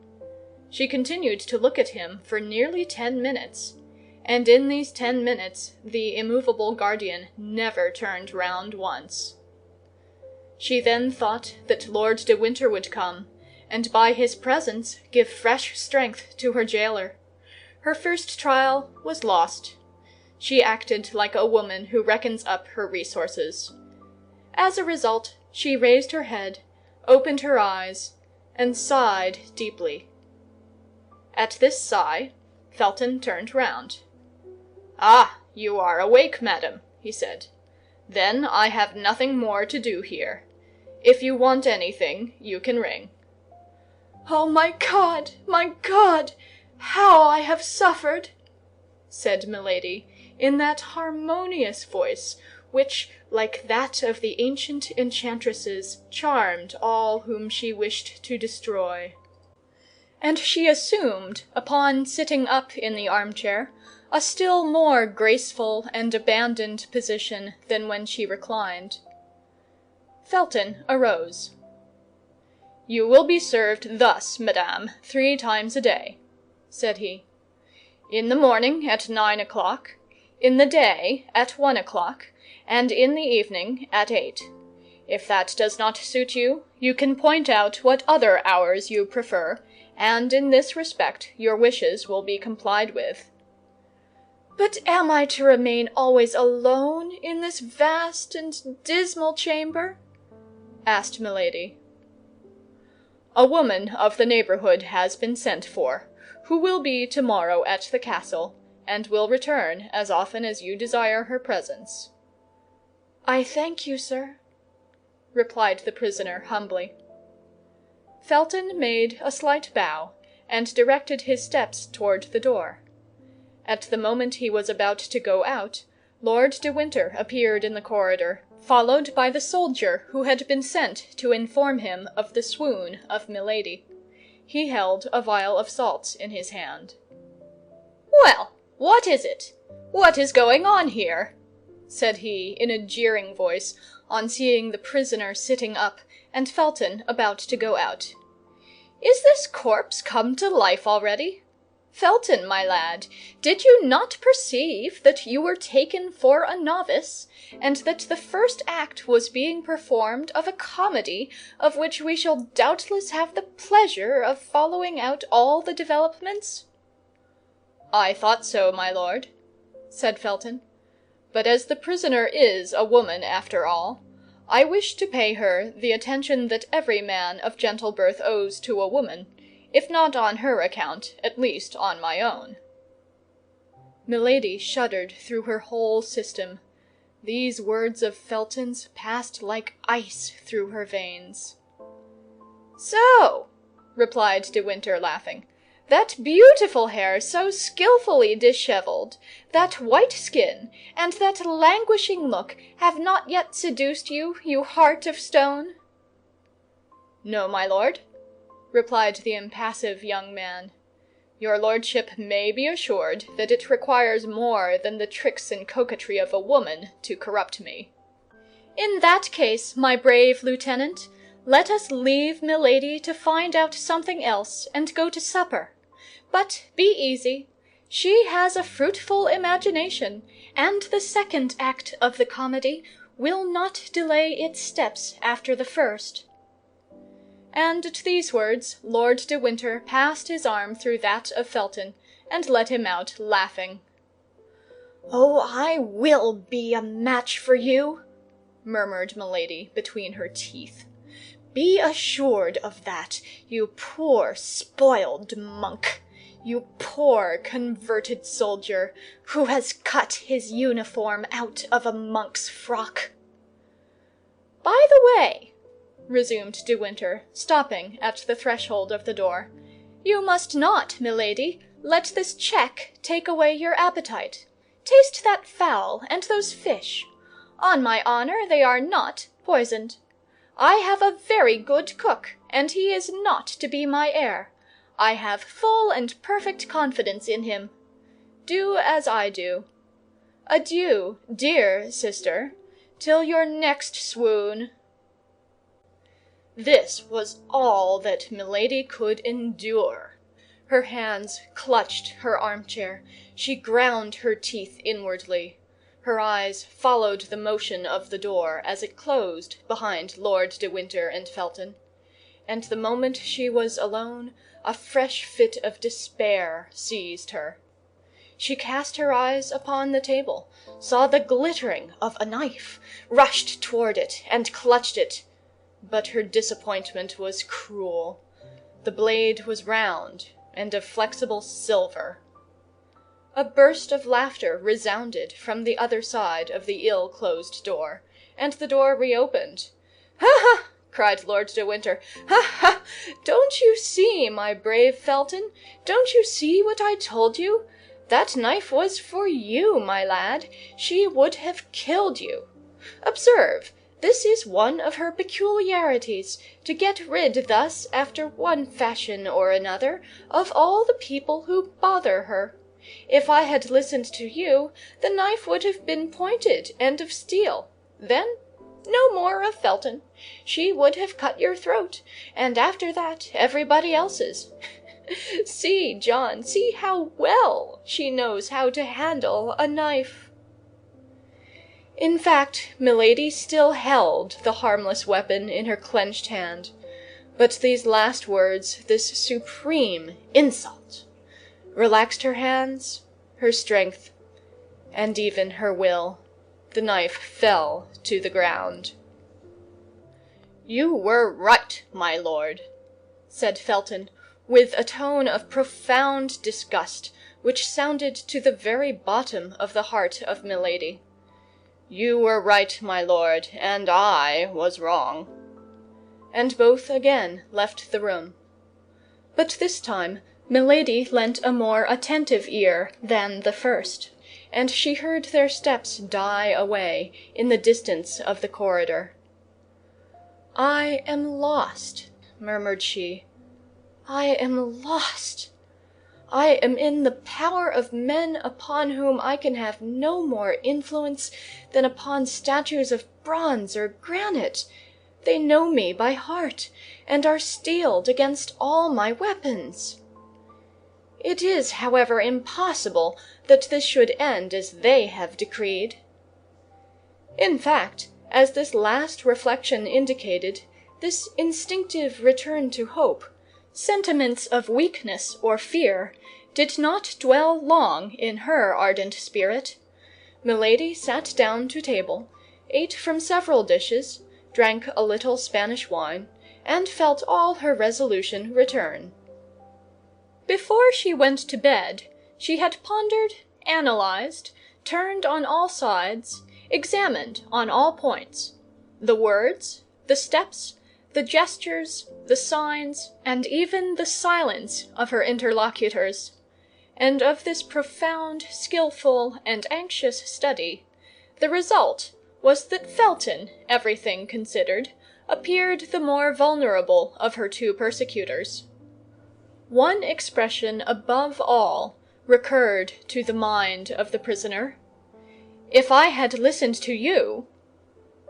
She continued to look at him for nearly 10 minutes, and in these 10 minutes the immovable guardian never turned round once. She then thought that Lord de Winter would come, and by his presence give fresh strength to her jailer. Her first trial was lost. She acted like a woman who reckons up her resources. As a result, she raised her head, opened her eyes, and sighed deeply. At this sigh, Felton turned round. "Ah, you are awake, madam," he said. "Then I have nothing more to do here. If you want anything, you can ring." "Oh, my God, my God! How I have suffered!" said Milady, in that harmonious voice which, like that of the ancient enchantresses, charmed all whom she wished to destroy. And she assumed, upon sitting up in the armchair, a still more graceful and abandoned position than when she reclined. Felton arose. "You will be served thus, madame, 3 times a day," said he. "In the morning at 9 o'clock, in the day at 1 o'clock, and in the evening at 8. If that does not suit you, you can point out what other hours you prefer, and in this respect your wishes will be complied with." "But am I to remain always alone in this vast and dismal chamber?" asked Milady. "A woman of the neighborhood has been sent for, who will be tomorrow at the castle, and will return as often as you desire her presence." "I thank you, sir," replied the prisoner humbly. Felton made a slight bow, and directed his steps toward the door. At the moment he was about to go out, Lord de Winter appeared in the corridor, followed by the soldier who had been sent to inform him of the swoon of Milady. He held a vial of salts in his hand. "Well, what is it? What is going on here?" said he, in a jeering voice, on seeing the prisoner sitting up and Felton about to go out. "Is this corpse come to life already? Felton, my lad, did you not perceive that you were taken for a novice, and that the first act was being performed of a comedy of which we shall doubtless have the pleasure of following out all the developments?" "I thought so, my lord," said Felton. "But as the prisoner is a woman after all, I wish to pay her the attention that every man of gentle birth owes to a woman, if not on her account, at least on my own." Milady shuddered through her whole system. These words of Felton's passed like ice through her veins. "So," replied de Winter, laughing, "that beautiful hair so skillfully disheveled, that white skin, and that languishing look have not yet seduced you, you heart of stone?" "No, my lord," replied the impassive young man. "Your lordship may be assured that it requires more than the tricks and coquetry of a woman to corrupt me." "In that case, my brave lieutenant, let us leave Milady to find out something else and go to supper. But be easy. She has a fruitful imagination, and the second act of the comedy will not delay its steps after the first." And at these words Lord de Winter passed his arm through that of Felton, and led him out, laughing. "Oh, I will be a match for you," murmured Milady between her teeth. "Be assured of that, you poor spoiled monk. You poor converted soldier, who has cut his uniform out of a monk's frock." "By the way," resumed De Winter, stopping at the threshold of the door, "you must not, Milady, let this check take away your appetite. Taste that fowl and those fish. On my honor, they are not poisoned. I have a very good cook, and he is not to be my heir. I have full and perfect confidence in him. Do as I do. Adieu, dear sister, till your next swoon." This was all that Milady could endure. Her hands clutched her armchair, she ground her teeth inwardly. Her eyes followed the motion of the door as it closed behind Lord de Winter and Felton; and the moment she was alone, a fresh fit of despair seized her. She cast her eyes upon the table, saw the glittering of a knife, rushed toward it and clutched it. But her disappointment was cruel. The blade was round and of flexible silver. A burst of laughter resounded from the other side of the ill-closed door, and the door reopened. "Ha, ha!" cried Lord de Winter. "Ha, ha! Don't you see, my brave Felton? Don't you see what I told you? That knife was for you, my lad. She would have killed you. Observe, this is one of her peculiarities, to get rid thus, after one fashion or another, of all the people who bother her. If I had listened to you, the knife would have been pointed and of steel. Then no more of Felton. She would have cut your throat, and after that everybody else's. See, John, see how well she knows how to handle a knife." In fact, Milady still held the harmless weapon in her clenched hand; but these last words, this supreme insult, relaxed her hands, her strength, and even her will. The knife fell to the ground. "You were right, my lord," said Felton, with a tone of profound disgust, which sounded to the very bottom of the heart of Milady. "You were right, my lord, and I was wrong." And both again left the room. But this time Milady lent a more attentive ear than the first, and she heard their steps die away in the distance of the corridor. "I am lost," murmured she. "I am lost. I am in the power of men upon whom I can have no more influence than upon statues of bronze or granite. They know me by heart, and are steeled against all my weapons. It is, however, impossible that this should end as they have decreed." In fact, as this last reflection indicated, this instinctive return to hope, sentiments of weakness or fear did not dwell long in her ardent spirit. Milady sat down to table, ate from several dishes, drank a little Spanish wine, and felt all her resolution return. Before she went to bed, she had pondered, analyzed, turned on all sides, examined on all points, the words, the steps, the gestures, the signs, and even the silence of her interlocutors; and of this profound, skillful, and anxious study, the result was that Felton, everything considered, appeared the more vulnerable of her two persecutors. One expression above all recurred to the mind of the prisoner. "If I had listened to you,"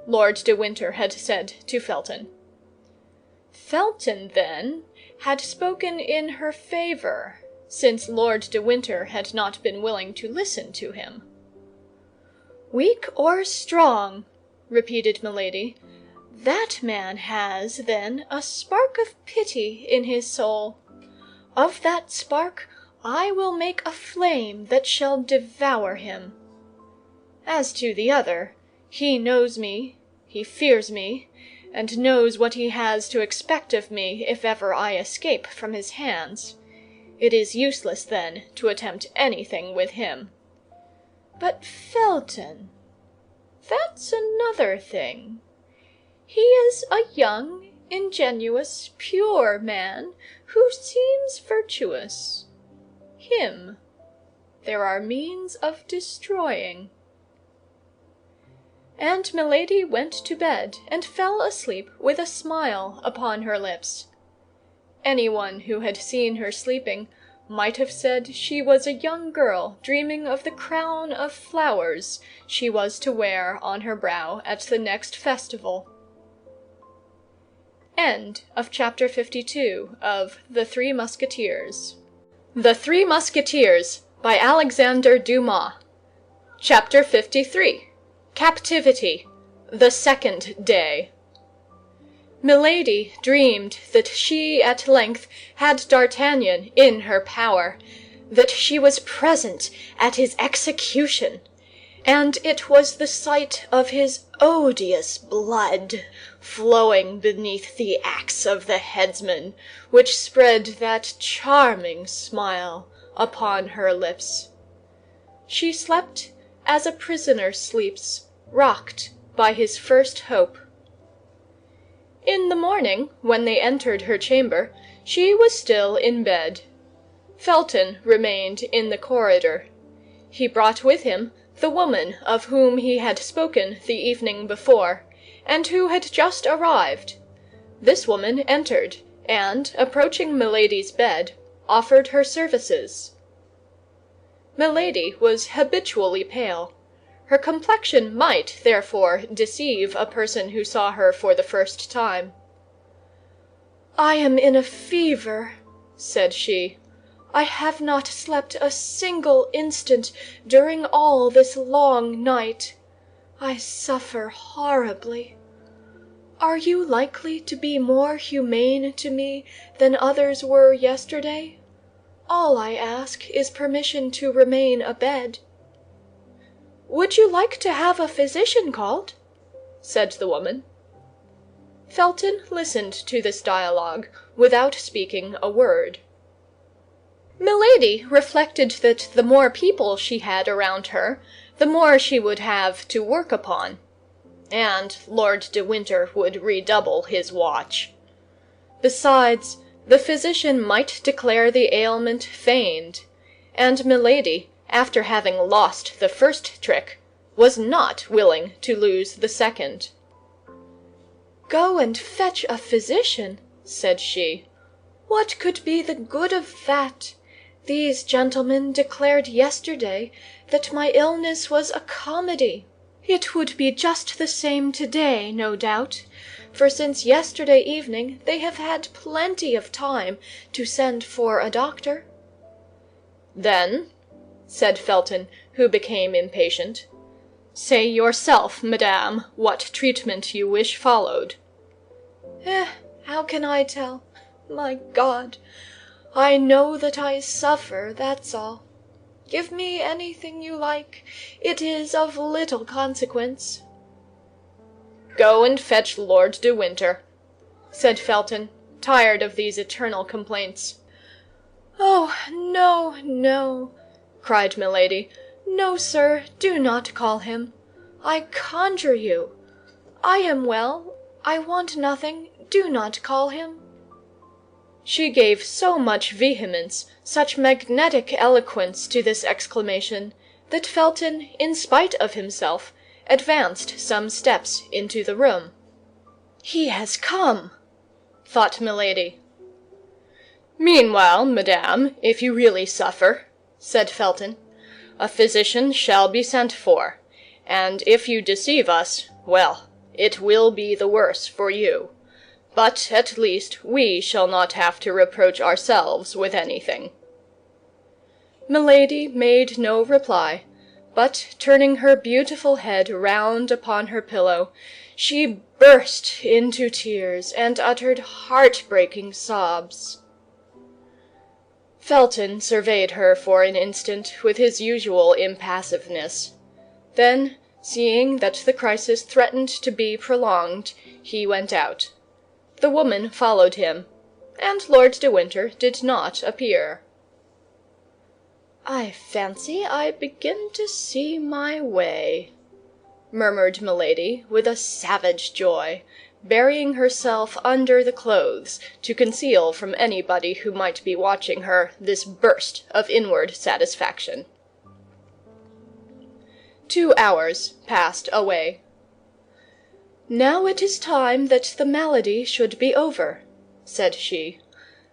Lord de Winter had said to Felton. Felton, then, had spoken in her favor, since Lord de Winter had not been willing to listen to him. "Weak or strong," repeated Milady, "that man has, then, a spark of pity in his soul. Of that spark I will make a flame that shall devour him. As to the other, he knows me, he fears me, and knows what he has to expect of me if ever I escape from his hands. It is useless, then, to attempt anything with him. But Felton, that's another thing. He is a young, ingenuous, pure man, who seems virtuous. Him there are means of destroying." And Milady went to bed and fell asleep with a smile upon her lips. Anyone who had seen her sleeping might have said she was a young girl dreaming of the crown of flowers she was to wear on her brow at the next festival. End of chapter 52 of The Three Musketeers. The Three Musketeers by Alexandre Dumas. Chapter 53. Captivity. The Second Day. Milady dreamed that she at length had D'Artagnan in her power, that she was present at his execution, and it was the sight of his odious blood flowing beneath the axe of the headsman which spread that charming smile upon her lips. She slept as a prisoner sleeps, rocked by his first hope. In the morning, when they entered her chamber, she was still in bed. Felton remained in the corridor. He brought with him the woman of whom he had spoken the evening before, and who had just arrived. This woman entered, and, approaching Milady's bed, offered her services. Milady was habitually pale. Her complexion might, therefore, deceive a person who saw her for the first time. "I am in a fever," said she. "I have not slept a single instant during all this long night. I suffer horribly. Are you likely to be more humane to me than others were yesterday? All I ask is permission to remain abed." "Would you like to have a physician called?" said the woman. Felton listened to this dialogue without speaking a word. Milady reflected that the more people she had around her, the more she would have to work upon, and Lord de Winter would redouble his watch. Besides, the physician might declare the ailment feigned, and Milady, after having lost the first trick, was not willing to lose the second. "Go and fetch a physician," said she. "What could be the good of that? These gentlemen declared yesterday that my illness was a comedy. It would be just the same today, no doubt, for since yesterday evening they have had plenty of time to send for a doctor." "Then," said Felton, who became impatient, "say yourself, madame, what treatment you wish followed." How can I tell? My God, I know that I suffer, that's all. Give me anything you like. It is of little consequence." "Go and fetch Lord de Winter," said Felton, tired of these eternal complaints. "Oh, no, no," cried Milady. "No, sir, do not call him. I conjure you. I am well. I want nothing. Do not call him." She gave so much vehemence, such magnetic eloquence to this exclamation, that Felton, in spite of himself, advanced some steps into the room. "He has come," thought Milady. "Meanwhile, madame, if you really suffer," said Felton, "a physician shall be sent for, and if you deceive us, well, it will be the worse for you. But at least we shall not have to reproach ourselves with anything." Milady made no reply, but turning her beautiful head round upon her pillow, she burst into tears and uttered heart-breaking sobs. Felton surveyed her for an instant with his usual impassiveness. Then, seeing that the crisis threatened to be prolonged, he went out. The woman followed him, and Lord de Winter did not appear. "I fancy I begin to see my way," murmured Milady, with a savage joy, burying herself under the clothes to conceal from anybody who might be watching her this burst of inward satisfaction. 2 hours passed away. "Now it is time that the malady should be over," said she.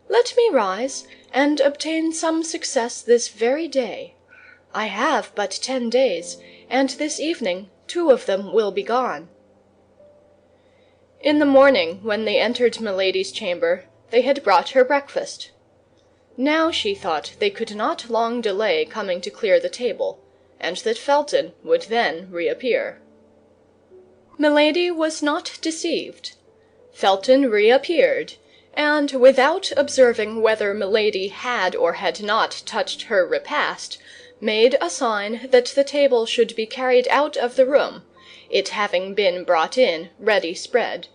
"Let me rise, and obtain some success this very day. I have but 10 days, and this evening 2 of them will be gone." In the morning, when they entered Milady's chamber, they had brought her breakfast. Now she thought they could not long delay coming to clear the table, and that Felton would then reappear. Milady was not deceived. Felton reappeared, and without observing whether Milady had or had not touched her repast, made a sign that the table should be carried out of the room, it having been brought in ready spread.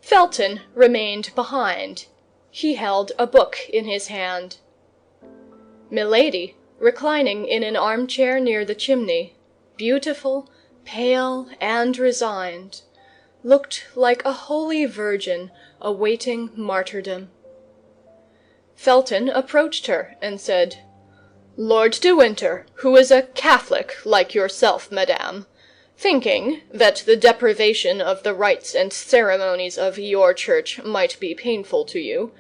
Felton remained behind. He held a book in his hand. Milady, reclining in an armchair near the chimney, beautiful, pale, and resigned, looked like a holy virgin awaiting martyrdom. Felton approached her and said, "Lord de Winter, who is a Catholic like yourself, madame, thinking that the deprivation of the rites and ceremonies of your church might be painful to you,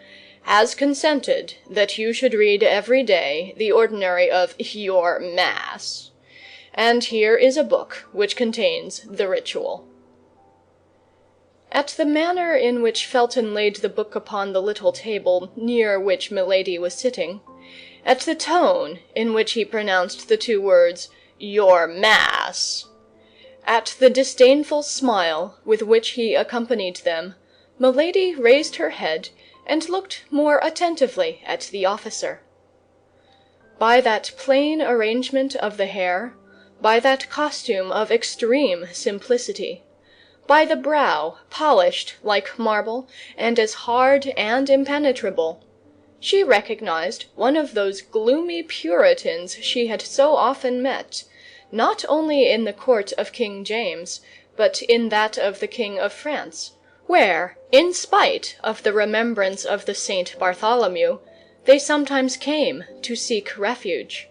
has consented that you should read every day the ordinary of your Mass. And here is a book which contains the ritual." At the manner in which Felton laid the book upon the little table near which Milady was sitting, at the tone in which he pronounced the 2 words, "your Mass," at the disdainful smile with which he accompanied them, Milady raised her head and looked more attentively at the officer. By that plain arrangement of the hair, by that costume of extreme simplicity, by the brow polished like marble and as hard and impenetrable, she recognized one of those gloomy Puritans she had so often met, not only in the court of King James, but in that of the King of France, where, in spite of the remembrance of the Saint Bartholomew, they sometimes came to seek refuge.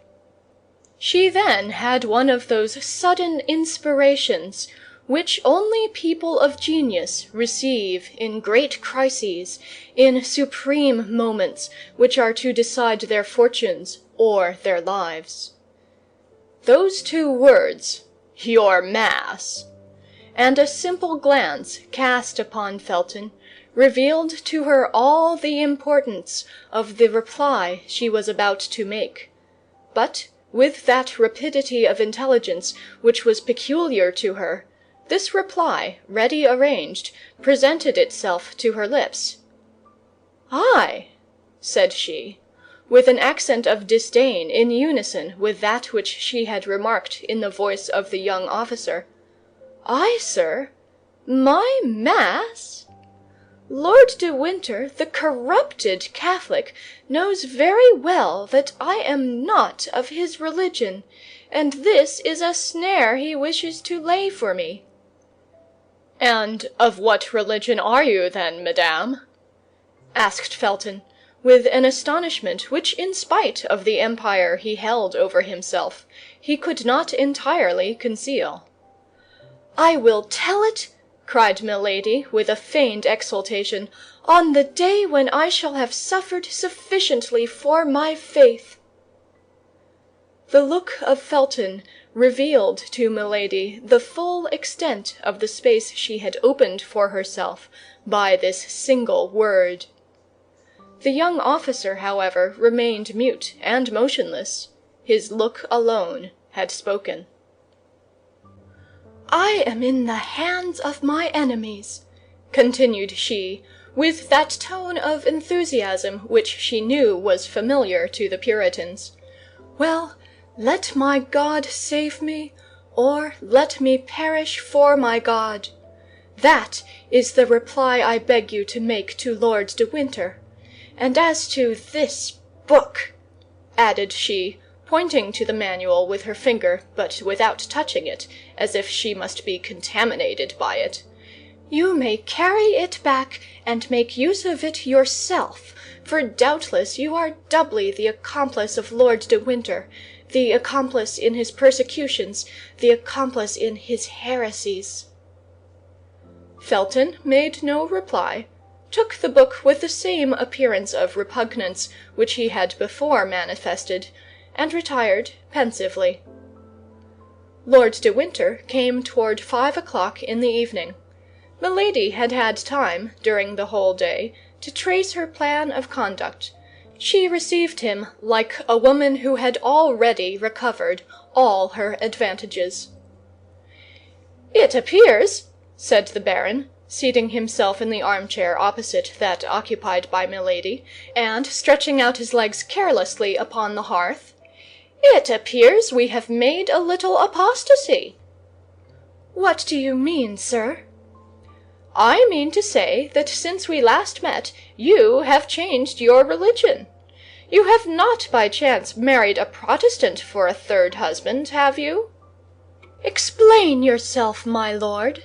She then had one of those sudden inspirations which only people of genius receive in great crises, in supreme moments which are to decide their fortunes or their lives. Those 2 words, "your Mass," and a simple glance cast upon Felton, revealed to her all the importance of the reply she was about to make. But with that rapidity of intelligence which was peculiar to her, this reply, ready arranged, presented itself to her lips. "I," said she, with an accent of disdain in unison with that which she had remarked in the voice of the young officer, "I, sir? My Mass? Lord de Winter, the corrupted Catholic, knows very well that I am not of his religion, and this is a snare he wishes to lay for me." "And of what religion are you, then, madame?" asked Felton, with an astonishment which, in spite of the empire he held over himself, he could not entirely conceal. "I will tell it," cried Milady, with a feigned exultation, "on the day when I shall have suffered sufficiently for my faith." The look of Felton revealed to Milady the full extent of the space she had opened for herself by this single word. The young officer, however, remained mute and motionless. His look alone had spoken. "I am in the hands of my enemies," continued she, with that tone of enthusiasm which she knew was familiar to the Puritans. "Well, let my God save me, or let me perish for my God. That is the reply I beg you to make to Lord de Winter. And as to this book, added she, pointing to the manual with her finger, but without touching it, as if she must be contaminated by it, "you may carry it back and make use of it yourself, for doubtless you are doubly the accomplice of Lord de Winter, the accomplice in his persecutions, the accomplice in his heresies." Felton made no reply, took the book with the same appearance of repugnance which he had before manifested, and retired pensively. Lord de Winter came toward 5 o'clock in the evening. Milady had had time, during the whole day, to trace her plan of conduct. She received him like a woman who had already recovered all her advantages. "It appears," said the Baron, seating himself in the armchair opposite that occupied by Milady, and stretching out his legs carelessly upon the hearth, "it appears we have made a little apostasy." "What do you mean, sir?" "I mean to say that since we last met you have changed your religion. You have not by chance married a Protestant for a third husband, have you?" "Explain yourself, my lord,"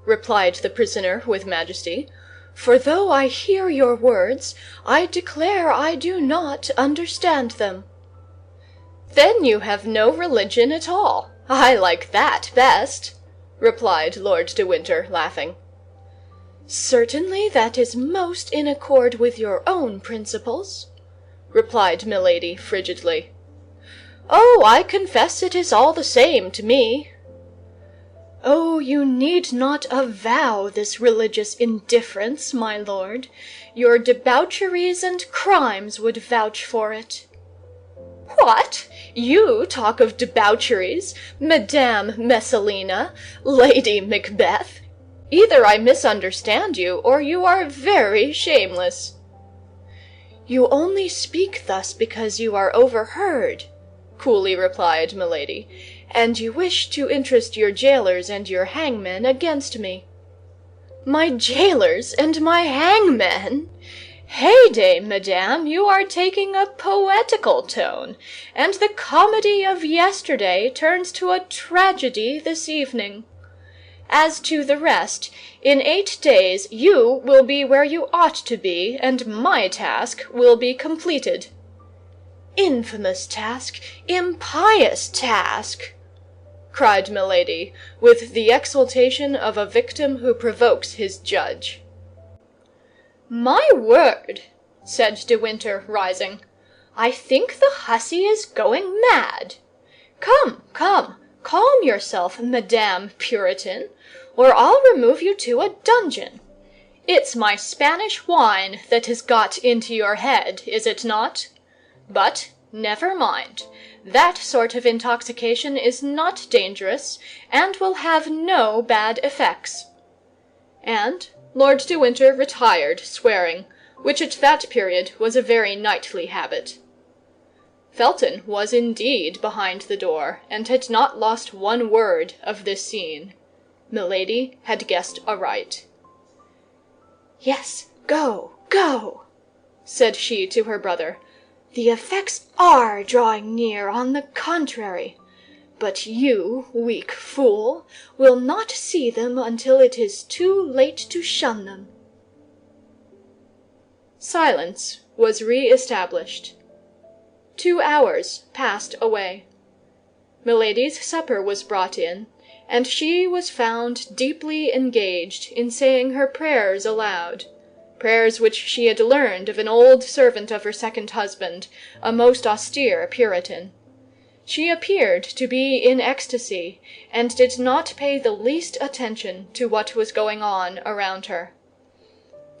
replied the prisoner with majesty, "for though I hear your words, I declare I do not understand them." "Then you have no religion at all. I like that best," replied Lord de Winter, laughing. "Certainly that is most in accord with your own principles," replied Milady, frigidly. "Oh, I confess it is all the same to me." "Oh, you need not avow this religious indifference, my lord. Your debaucheries and crimes would vouch for it." "What! You talk of debaucheries, Madame Messalina, Lady Macbeth? Either I misunderstand you, or you are very shameless." "You only speak thus because you are overheard," coolly replied Milady, "and you wish to interest your jailers and your hangmen against me." "My jailers and my hangmen! Heyday, madame, you are taking a poetical tone, and the comedy of yesterday turns to a tragedy this evening. As to the rest, in 8 days you will be where you ought to be, and my task will be completed." "Infamous task! Impious task!" cried Milady, with the exultation of a victim who provokes his judge. "My word!" said de Winter, rising, "I think the hussy is going mad. Come, come, calm yourself, Madame Puritan, or I'll remove you to a dungeon. It's my Spanish wine that has got into your head, is it not? But never mind. That sort of intoxication is not dangerous, and will have no bad effects." And Lord de Winter retired swearing, which at that period was a very knightly habit. Felton was indeed behind the door, and had not lost one word of this scene. Milady had guessed aright. "Yes, go, go," said she to her brother. "The effects are drawing near, on the contrary. But you, weak fool, will not see them until it is too late to shun them." Silence was re-established. 2 hours passed away. Milady's supper was brought in, and she was found deeply engaged in saying her prayers aloud, prayers which she had learned of an old servant of her second husband, a most austere Puritan. She appeared to be in ecstasy, and did not pay the least attention to what was going on around her.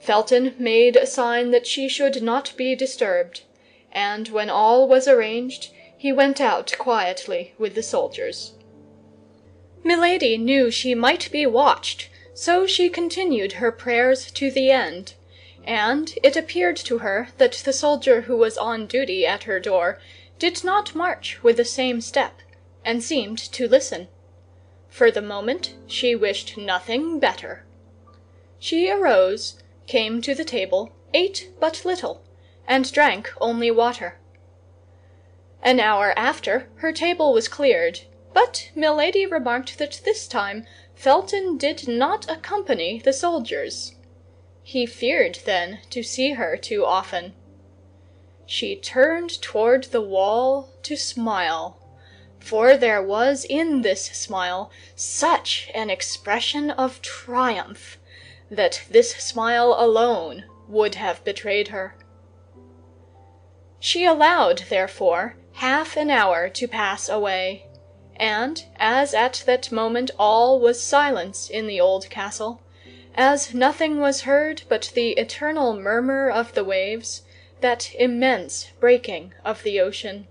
Felton made a sign that she should not be disturbed, and when all was arranged, he went out quietly with the soldiers. Milady knew she might be watched, so she continued her prayers to the end, and it appeared to her that the soldier who was on duty at her door did not march with the same step, and seemed to listen. For the moment she wished nothing better. She arose, came to the table, ate but little, and drank only water. An hour after, her table was cleared, but Milady remarked that this time Felton did not accompany the soldiers. He feared, then, to see her too often. She turned toward the wall to smile, for there was in this smile such an expression of triumph that this smile alone would have betrayed her. She allowed, therefore, half an hour to pass away, and as at that moment all was silence in the old castle, as nothing was heard but the eternal murmur of the waves, that immense breaking of the ocean,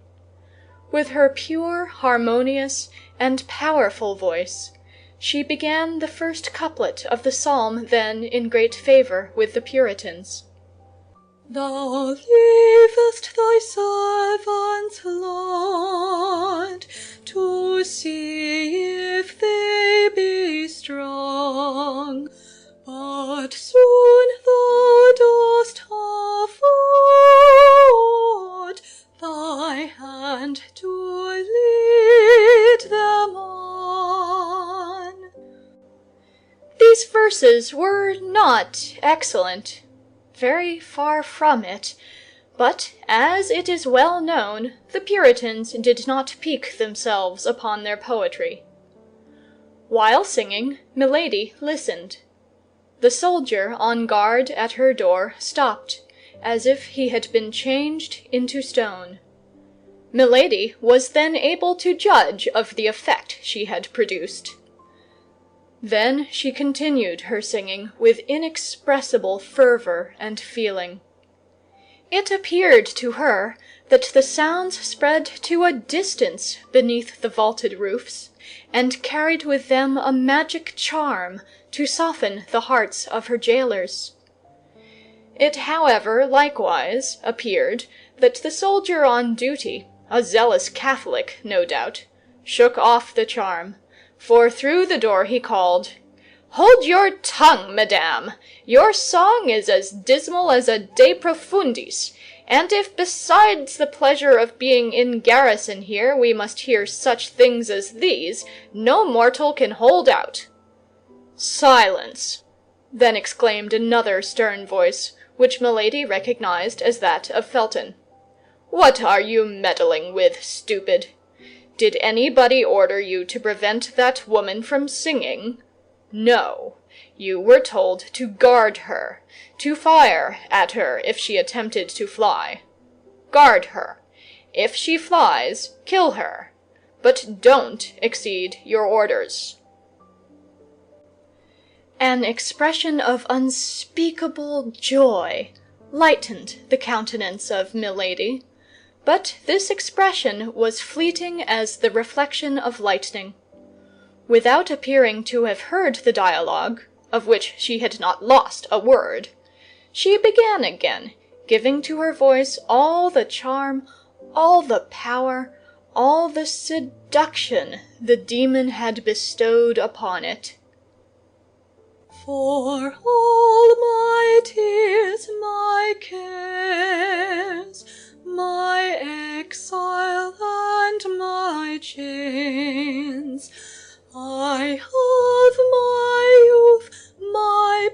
with her pure, harmonious, and powerful voice, she began the first couplet of the psalm then in great favour with the Puritans. Thou leavest thy servants, Lord, to see if they be strong, but soon thou dost afford thy hand to lead them on. These verses were not excellent, very far from it, but, as it is well known, the Puritans did not pique themselves upon their poetry. While singing, Milady listened. The soldier on guard at her door stopped, as if he had been changed into stone. Milady was then able to judge of the effect she had produced. Then she continued her singing with inexpressible fervour and feeling. It appeared to her that the sounds spread to a distance beneath the vaulted roofs, and carried with them a magic charm to soften the hearts of her jailers. It, however, likewise appeared that the soldier on duty, a zealous Catholic, no doubt, shook off the charm, for through the door he called, "Hold your tongue, madame! Your song is as dismal as a De Profundis, and if besides the pleasure of being in garrison here we must hear such things as these, no mortal can hold out." "Silence!" then exclaimed another stern voice, which Milady recognized as that of Felton. "What are you meddling with, stupid? Did anybody order you to prevent that woman from singing? No. You were told to guard her, to fire at her if she attempted to fly. Guard her. If she flies, kill her. But don't exceed your orders." An expression of unspeakable joy lightened the countenance of Milady, but this expression was fleeting as the reflection of lightning. Without appearing to have heard the dialogue, of which she had not lost a word, she began again, giving to her voice all the charm, all the power, all the seduction the demon had bestowed upon it. "For all my tears, my cares, my exile and my chains, I have my youth, my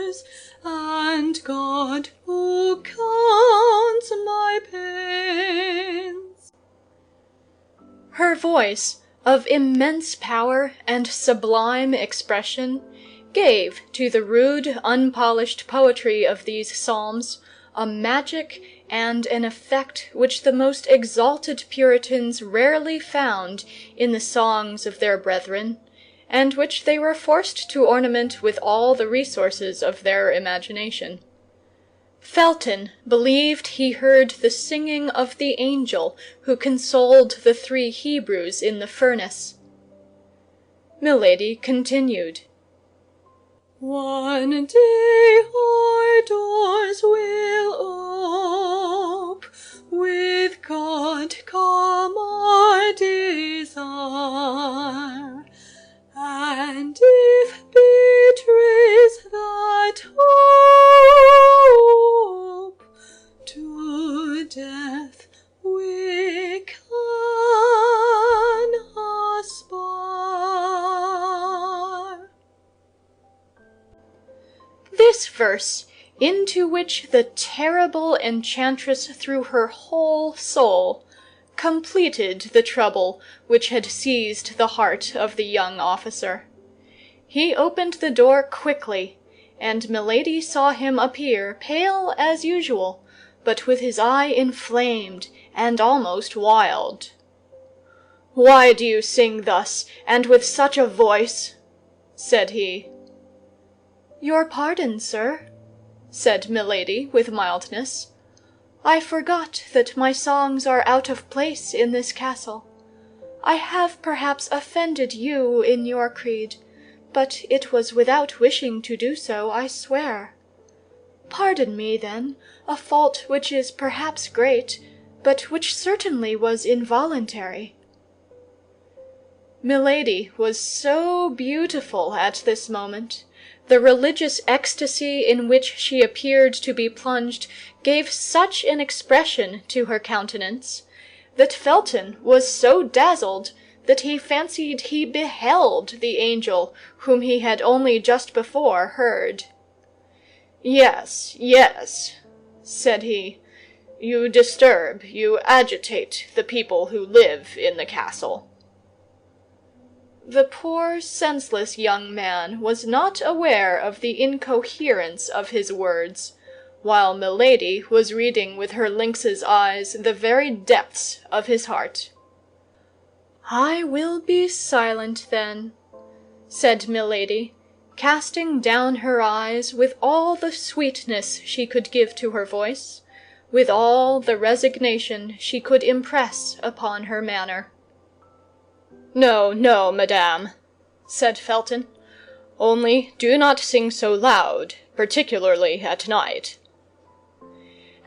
praise, and God who counts my pains." Her voice, of immense power and sublime expression, gave to the rude, unpolished poetry of these psalms a magic and an effect which the most exalted Puritans rarely found in the songs of their brethren, and which they were forced to ornament with all the resources of their imagination. Felton believed he heard the singing of the angel who consoled the 3 Hebrews in the furnace. Milady continued. "One day our doors will ope, with God come our desire, and if betrays that hope, to death verse, into which the terrible enchantress threw her whole soul, completed the trouble which had seized the heart of the young officer. He opened the door quickly, and Milady saw him appear, pale as usual, but with his eye inflamed and almost wild. "Why do you sing thus, and with such a voice?" said he. "Your pardon, sir," said Milady with mildness. "I forgot that my songs are out of place in this castle. I have perhaps offended you in your creed, but it was without wishing to do so, I swear. Pardon me, then, a fault which is perhaps great, but which certainly was involuntary." Milady was so beautiful at this moment, the religious ecstasy in which she appeared to be plunged gave such an expression to her countenance, that Felton was so dazzled that he fancied he beheld the angel whom he had only just before heard. "Yes, yes," said he, "you disturb, you agitate the people who live in the castle." The poor senseless young man was not aware of the incoherence of his words, while Milady was reading with her lynx's eyes the very depths of his heart. "I will be silent, then," said Milady, casting down her eyes with all the sweetness she could give to her voice, with all the resignation she could impress upon her manner. "No, no, madame," said Felton. "Only do not sing so loud, particularly at night."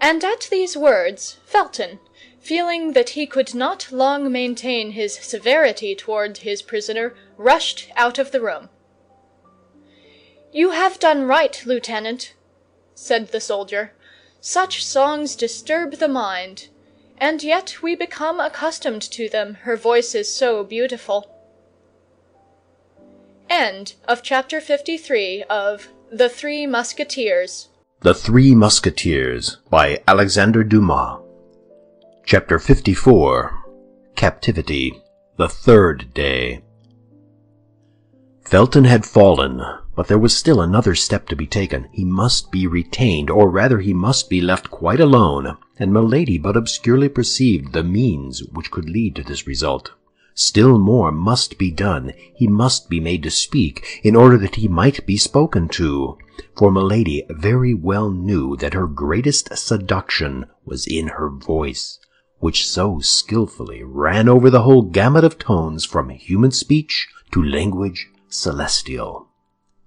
And at these words, Felton, feeling that he could not long maintain his severity toward his prisoner, rushed out of the room. "You have done right, Lieutenant," said the soldier. "Such songs disturb the mind. And yet we become accustomed to them, her voice is so beautiful." End of Chapter 53 of The Three Musketeers. The Three Musketeers by Alexandre Dumas. Chapter 54. Captivity, the Third Day. Felton had fallen, but there was still another step to be taken. He must be retained, or rather he must be left quite alone, and Milady but obscurely perceived the means which could lead to this result. Still more must be done. He must be made to speak, in order that he might be spoken to, for Milady very well knew that her greatest seduction was in her voice, which so skillfully ran over the whole gamut of tones from human speech to language celestial.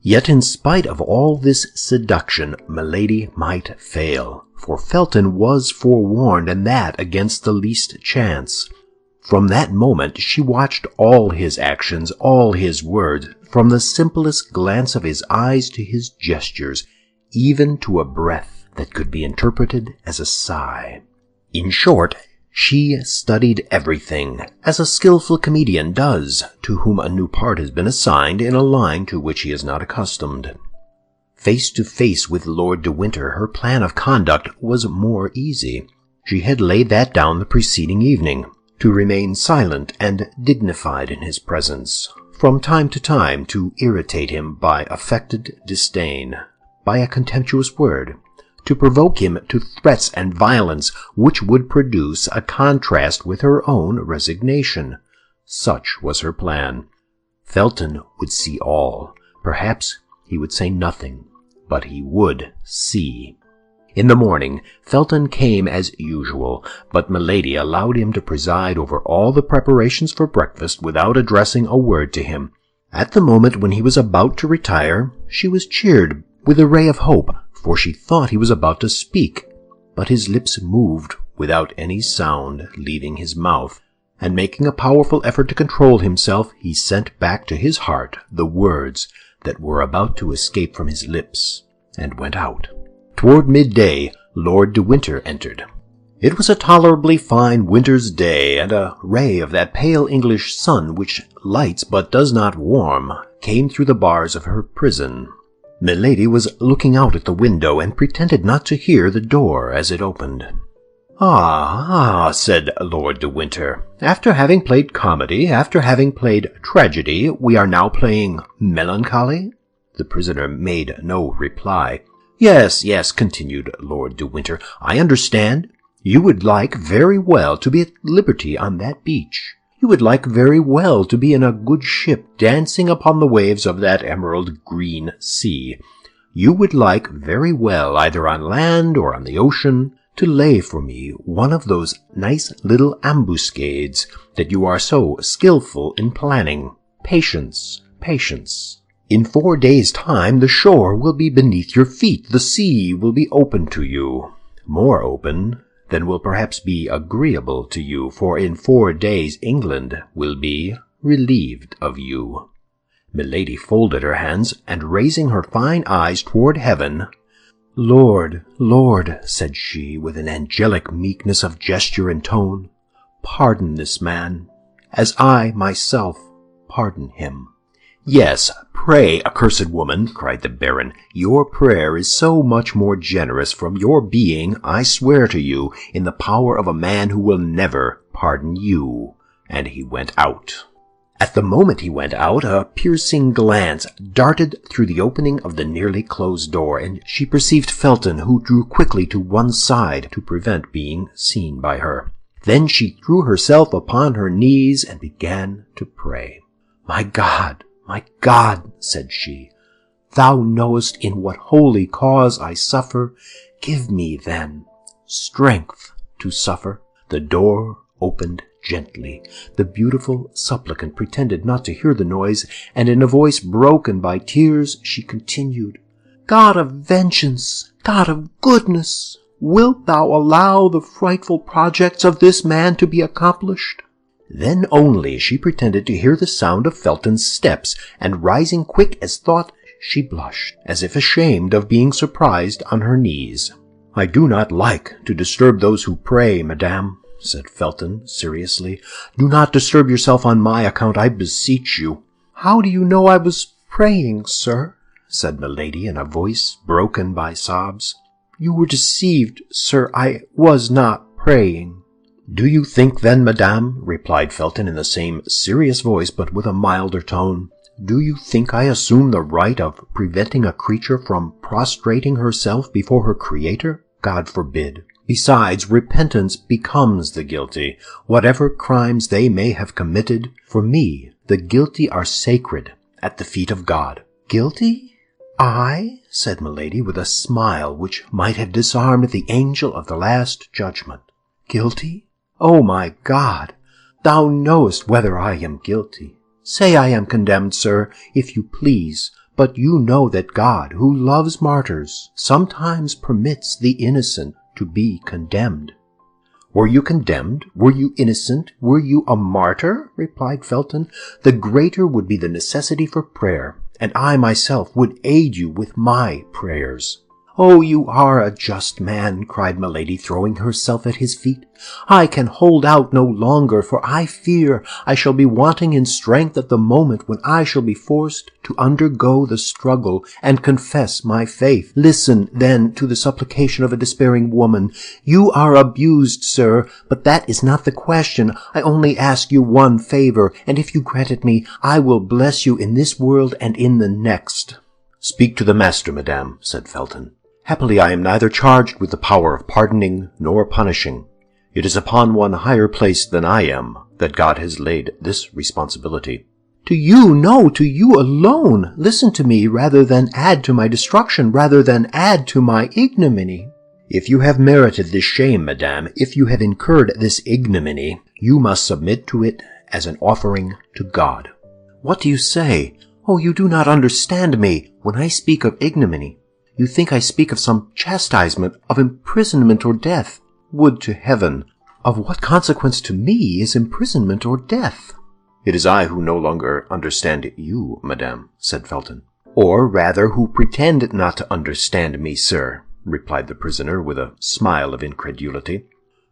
Yet in spite of all this seduction, Milady might fail, for Felton was forewarned, and that against the least chance. From that moment she watched all his actions, all his words, from the simplest glance of his eyes to his gestures, even to a breath that could be interpreted as a sigh. In short, she studied everything, as a skillful comedian does, to whom a new part has been assigned in a line to which he is not accustomed. Face to face with Lord de Winter, her plan of conduct was more easy. She had laid that down the preceding evening, to remain silent and dignified in his presence, from time to time to irritate him by affected disdain, by a contemptuous word, to provoke him to threats and violence which would produce a contrast with her own resignation. Such was her plan. Felton would see all. Perhaps he would say nothing, but he would see. In the morning, Felton came as usual, but Milady allowed him to preside over all the preparations for breakfast without addressing a word to him. At the moment when he was about to retire, she was cheered with a ray of hope, for she thought he was about to speak, but his lips moved without any sound leaving his mouth, and making a powerful effort to control himself, he sent back to his heart the words that were about to escape from his lips, and went out. Toward midday, Lord de Winter entered. It was a tolerably fine winter's day, and a ray of that pale English sun which lights but does not warm came through the bars of her prison. Milady was looking out at the window and pretended not to hear the door as it opened. Ah, said Lord de Winter. After having played comedy, after having played tragedy, we are now playing melancholy? The prisoner made no reply. Yes, continued Lord de Winter, I understand. You would like very well to be at liberty on that beach. You would like very well to be in a good ship dancing upon the waves of that emerald green sea. You would like very well, either on land or on the ocean, to lay for me one of those nice little ambuscades that you are so skillful in planning. Patience, patience. In 4 days' time the shore will be beneath your feet, the sea will be open to you, more open than will perhaps be agreeable to you, for in 4 days England will be relieved of you. Milady folded her hands, and raising her fine eyes toward heaven, Lord, Lord, said she, with an angelic meekness of gesture and tone, pardon this man, as I myself pardon him. Yes, pray, accursed woman, cried the Baron. Your prayer is so much more generous from your being, I swear to you, in the power of a man who will never pardon you. And he went out. At the moment he went out, a piercing glance darted through the opening of the nearly closed door, and she perceived Felton, who drew quickly to one side to prevent being seen by her. Then she threw herself upon her knees and began to pray. My God, said she, thou knowest in what holy cause I suffer. Give me, then, strength to suffer. The door opened gently. The beautiful supplicant pretended not to hear the noise, and in a voice broken by tears she continued, God of vengeance, God of goodness, wilt thou allow the frightful projects of this man to be accomplished? Then only she pretended to hear the sound of Felton's steps, and rising quick as thought, she blushed, as if ashamed of being surprised on her knees. I do not like to disturb those who pray, madame, said Felton seriously. Do not disturb yourself on my account, I beseech you. How do you know I was praying, sir? said Milady in a voice broken by sobs. You were deceived, sir. I was not praying. Do you think then, madame, replied Felton in the same serious voice but with a milder tone, do you think I assume the right of preventing a creature from prostrating herself before her Creator? God forbid. Besides, repentance becomes the guilty, whatever crimes they may have committed. For me, the guilty are sacred at the feet of God. Guilty? I? said Milady with a smile which might have disarmed the angel of the last judgment. Guilty? Oh, my God! Thou knowest whether I am guilty. Say I am condemned, sir, if you please, but you know that God, who loves martyrs, sometimes permits the innocent to be condemned. Were you condemned? Were you innocent? Were you a martyr? Replied Felton. The greater would be the necessity for prayer, and I myself would aid you with my prayers. Oh, you are a just man, cried Milady, throwing herself at his feet. I can hold out no longer, for I fear I shall be wanting in strength at the moment when I shall be forced to undergo the struggle and confess my faith. Listen, then, to the supplication of a despairing woman. You are abused, sir, but that is not the question. I only ask you one favor, and if you grant it me, I will bless you in this world and in the next. Speak to the master, madame, said Felton. Happily I am neither charged with the power of pardoning nor punishing. It is upon one higher placed than I am that God has laid this responsibility. To you, no, to you alone. Listen to me, rather than add to my destruction, rather than add to my ignominy. If you have merited this shame, madame, if you have incurred this ignominy, you must submit to it as an offering to God. What do you say? Oh, you do not understand me. When I speak of ignominy, you think I speak of some chastisement, of imprisonment or death. Would to heaven! Of what consequence to me is imprisonment or death? It is I who no longer understand you, madame, said Felton. Or rather, who pretend not to understand me, sir, replied the prisoner with a smile of incredulity.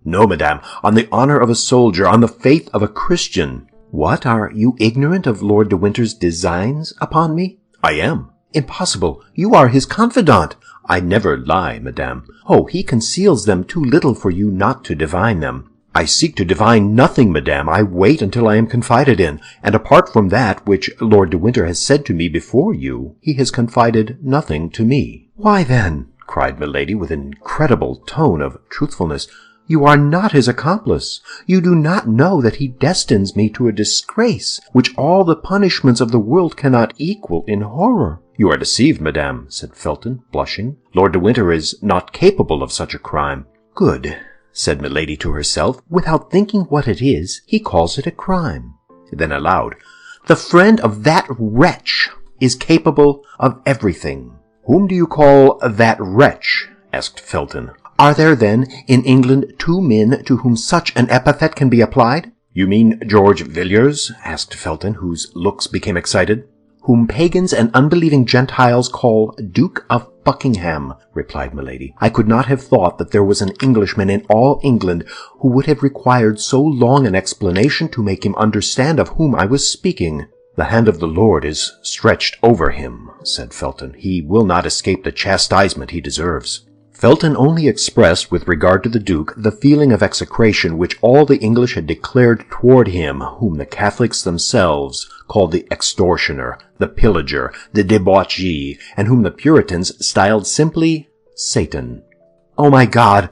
No, madame, on the honor of a soldier, on the faith of a Christian. What, are you ignorant of Lord de Winter's designs upon me? I am. Impossible! You are his confidant! I never lie, madame. Oh, he conceals them too little for you not to divine them. I seek to divine nothing, madame. I wait until I am confided in, and apart from that which Lord de Winter has said to me before you, he has confided nothing to me. Why then, cried Milady with an incredible tone of truthfulness, you are not his accomplice. You do not know that he destines me to a disgrace which all the punishments of the world cannot equal in horror. You are deceived, madame, said Felton, blushing. Lord de Winter is not capable of such a crime. Good, said Milady to herself. Without thinking what it is, he calls it a crime. Then aloud, the friend of that wretch is capable of everything. Whom do you call that wretch? Asked Felton. Are there, then, in England 2 men to whom such an epithet can be applied? You mean George Villiers? Asked Felton, whose looks became excited. Whom pagans and unbelieving Gentiles call Duke of Buckingham, replied Milady. I could not have thought that there was an Englishman in all England who would have required so long an explanation to make him understand of whom I was speaking. The hand of the Lord is stretched over him, said Felton. He will not escape the chastisement he deserves. Felton only expressed, with regard to the Duke, the feeling of execration which all the English had declared toward him, whom the Catholics themselves called the extortioner, the pillager, the debauchee, and whom the Puritans styled simply Satan. "Oh, my God,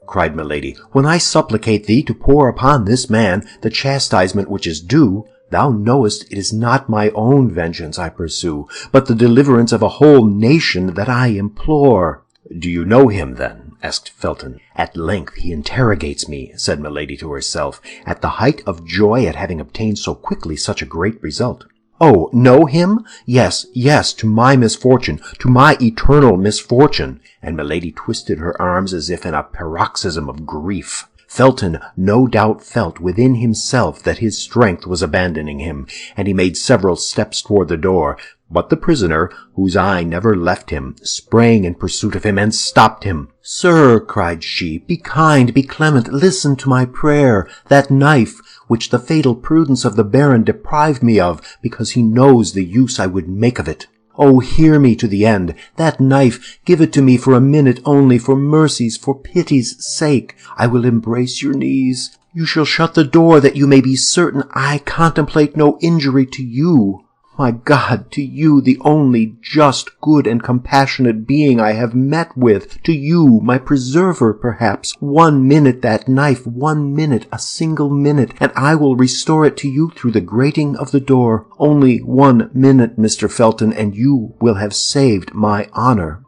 cried Milady, when I supplicate thee to pour upon this man the chastisement which is due, thou knowest it is not my own vengeance I pursue, but the deliverance of a whole nation that I implore." "Do you know him, then?" asked Felton. "At length he interrogates me," said Milady to herself, at the height of joy at having obtained so quickly such a great result. "Oh, know him? Yes, to my misfortune, to my eternal misfortune." And Milady twisted her arms as if in a paroxysm of grief. Felton no doubt felt within himself that his strength was abandoning him, and he made several steps toward the door. But the prisoner, whose eye never left him, sprang in pursuit of him and stopped him. "Sir," cried she, "be kind, be clement, listen to my prayer. That knife, which the fatal prudence of the Baron deprived me of, because he knows the use I would make of it. Oh, hear me to the end. That knife, give it to me for a minute only, for mercy's, for pity's sake. I will embrace your knees. You shall shut the door, that you may be certain I contemplate no injury to you. My God, to you, the only just, good, and compassionate being I have met with, to you, my preserver, perhaps, 1 minute that knife, 1 minute, a single minute, and I will restore it to you through the grating of the door. Only 1 minute, Mr. Felton, and you will have saved my honor."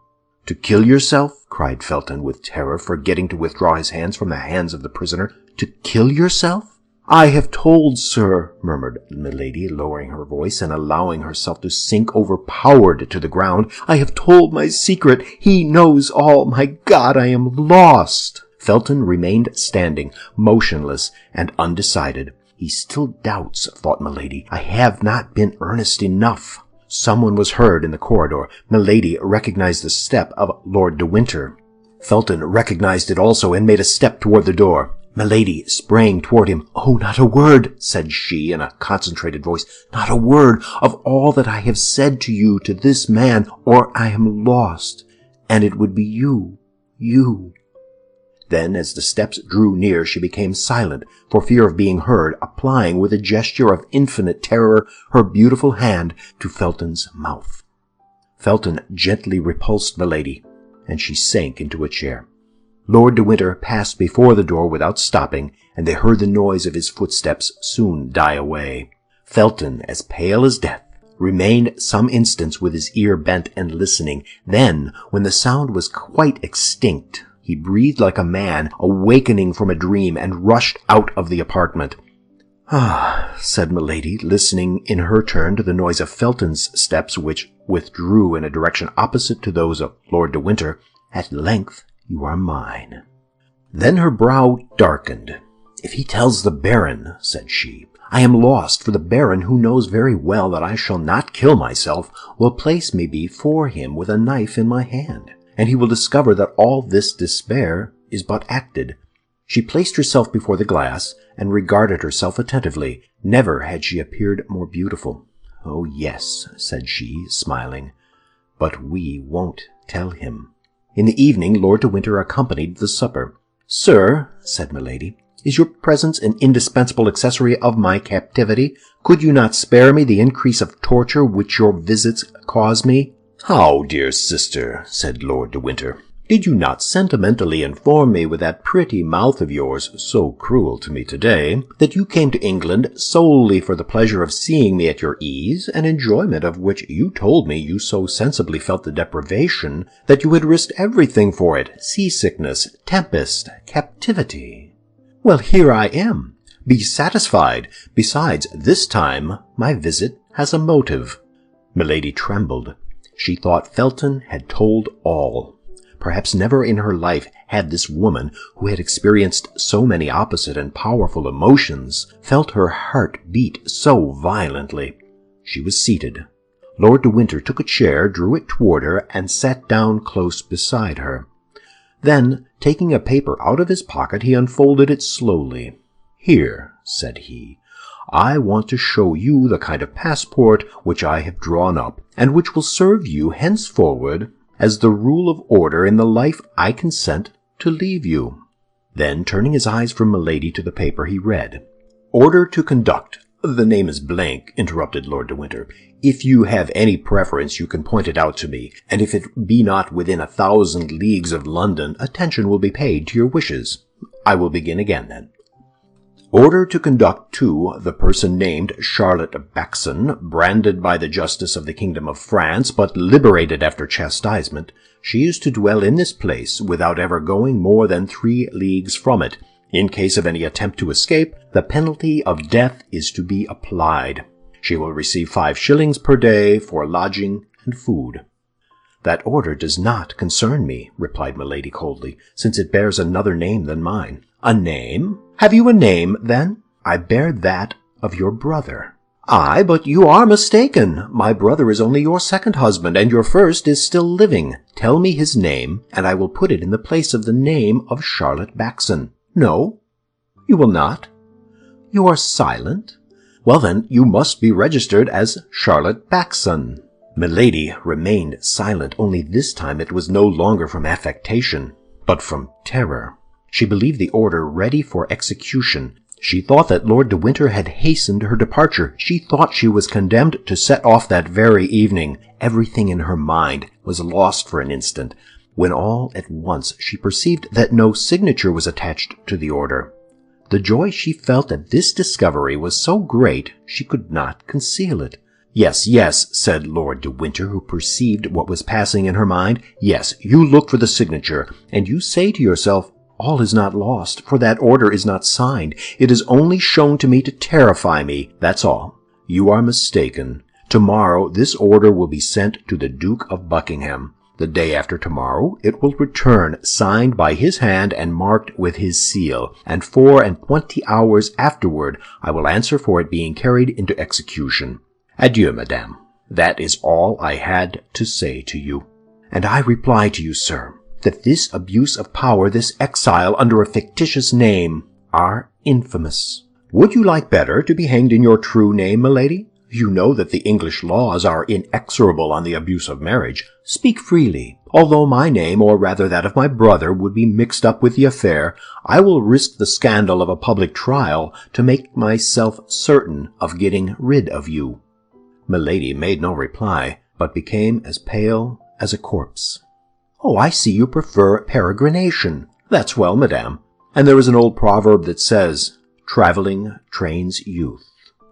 "To kill yourself?" cried Felton with terror, forgetting to withdraw his hands from the hands of the prisoner. "To kill yourself?" "I have told, sir," murmured Milady, lowering her voice and allowing herself to sink overpowered to the ground. "I have told my secret. He knows all. My God, I am lost." Felton remained standing, motionless and undecided. He still doubts, thought Milady. I have not been earnest enough. Someone was heard in the corridor. Milady recognized the step of Lord de Winter. Felton recognized it also and made a step toward the door. Milady sprang toward him. "Oh, not a word," said she in a concentrated voice, "not a word of all that I have said to you to this man, or I am lost. And it would be you. Then, as the steps drew near, she became silent, for fear of being heard, applying with a gesture of infinite terror her beautiful hand to Felton's mouth. Felton gently repulsed Milady, and she sank into a chair. Lord de Winter passed before the door without stopping, and they heard the noise of his footsteps soon die away. Felton, as pale as death, remained some instants with his ear bent and listening. Then, when the sound was quite extinct, he breathed like a man awakening from a dream and rushed out of the apartment. "Ah," said Milady, listening in her turn to the noise of Felton's steps, which withdrew in a direction opposite to those of Lord de Winter, "at length you are mine." Then her brow darkened. "If he tells the Baron," said she, "I am lost, for the Baron, who knows very well that I shall not kill myself, will place me before him with a knife in my hand, and he will discover that all this despair is but acted." She placed herself before the glass and regarded herself attentively. Never had she appeared more beautiful. "Oh, yes," said she, smiling, but we won't tell him." In the evening Lord de Winter accompanied the supper. "Sir," said Milady, "is your presence an indispensable accessory of my captivity? Could you not spare me the increase of torture which your visits cause me?" "How, dear sister?" said Lord de Winter. "Did you not sentimentally inform me with that pretty mouth of yours, so cruel to me today, that you came to England solely for the pleasure of seeing me at your ease, an enjoyment of which you told me you so sensibly felt the deprivation that you had risked everything for it, seasickness, tempest, captivity? Well, here I am. Be satisfied. Besides, this time my visit has a motive." Milady trembled. She thought Felton had told all. Perhaps never in her life had this woman, who had experienced so many opposite and powerful emotions, felt her heart beat so violently. She was seated. Lord de Winter took a chair, drew it toward her, and sat down close beside her. Then, taking a paper out of his pocket, he unfolded it slowly. "Here," said he, "I want to show you the kind of passport which I have drawn up, and which will serve you henceforward as the rule of order in the life I consent to leave you." Then, turning his eyes from Milady to the paper, he read, "Order to conduct." "The name is blank," interrupted Lord de Winter. "If you have any preference, you can point it out to me, and if it be not within 1,000 leagues of London, attention will be paid to your wishes. I will begin again, then. Order to conduct to the person named Charlotte Backson, branded by the justice of the kingdom of France, but liberated after chastisement. She is to dwell in this place without ever going more than 3 leagues from it. In case of any attempt to escape, the penalty of death is to be applied. She will receive 5 shillings per day for lodging and food." "That order does not concern me," replied Milady coldly, "since it bears another name than mine." "A name? Have you a name, then?" "I bear that of your brother." "Aye, but you are mistaken. My brother is only your second husband, and your first is still living. Tell me his name, and I will put it in the place of the name of Charlotte Backson." "No, you will not." "You are silent? Well, then, you must be registered as Charlotte Backson." Milady remained silent, only this time it was no longer from affectation, but from terror. She believed the order ready for execution. She thought that Lord de Winter had hastened her departure. She thought she was condemned to set off that very evening. Everything in her mind was lost for an instant, when all at once she perceived that no signature was attached to the order. The joy she felt at this discovery was so great she could not conceal it. "Yes, yes," said Lord de Winter, who perceived what was passing in her mind. "Yes, you look for the signature, and you say to yourself, 'All is not lost, for that order is not signed. It is only shown to me to terrify me. That's all.' You are mistaken. Tomorrow this order will be sent to the Duke of Buckingham. The day after tomorrow it will return, signed by his hand and marked with his seal, and 24 hours afterward I will answer for it being carried into execution. Adieu, madame. That is all I had to say to you." "And I reply to you, sir, that this abuse of power, this exile under a fictitious name, are infamous. Would you like better to be hanged in your true name, Milady? You know that the English laws are inexorable on the abuse of marriage. Speak freely. Although my name, or rather that of my brother, would be mixed up with the affair, I will risk the scandal of a public trial to make myself certain of getting rid of you." Milady made no reply, but became as pale as a corpse. "Oh, I see you prefer peregrination. That's well, madame. And there is an old proverb that says, 'Traveling trains youth.'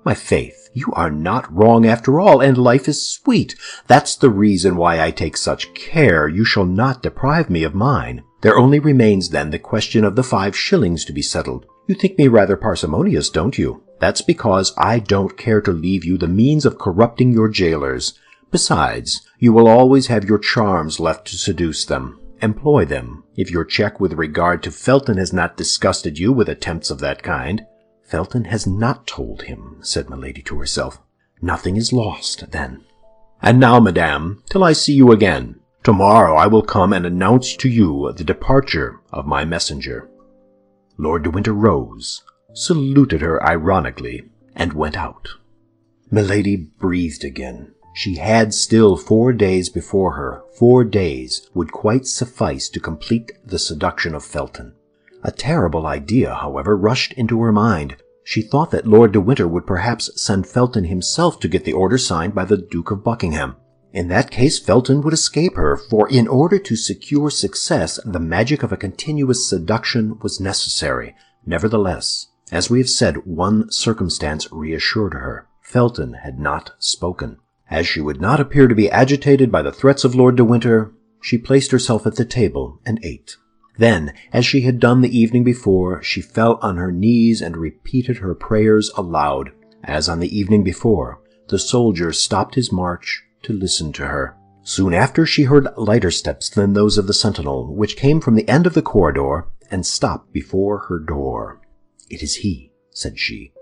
My faith, you are not wrong after all, and life is sweet. That's the reason why I take such care you shall not deprive me of mine. There only remains then the question of the 5 shillings to be settled. You think me rather parsimonious, don't you? That's because I don't care to leave you the means of corrupting your jailers. Besides, you will always have your charms left to seduce them. Employ them, if your check with regard to Felton has not disgusted you with attempts of that kind." "Felton has not told him," said Milady to herself. "Nothing is lost, then." "And now, madame, till I see you again. Tomorrow I will come and announce to you the departure of my messenger." Lord de Winter rose, saluted her ironically, and went out. Milady breathed again. She had still 4 days before her. 4 days would quite suffice to complete the seduction of Felton. A terrible idea, however, rushed into her mind. She thought that Lord de Winter would perhaps send Felton himself to get the order signed by the Duke of Buckingham. In that case, Felton would escape her, for in order to secure success, the magic of a continuous seduction was necessary. Nevertheless, as we have said, one circumstance reassured her. Felton had not spoken. As she would not appear to be agitated by the threats of Lord de Winter, she placed herself at the table and ate. Then, as she had done the evening before, she fell on her knees and repeated her prayers aloud. As on the evening before, the soldier stopped his march to listen to her. Soon after she heard lighter steps than those of the sentinel, which came from the end of the corridor and stopped before her door. "It is he," said she,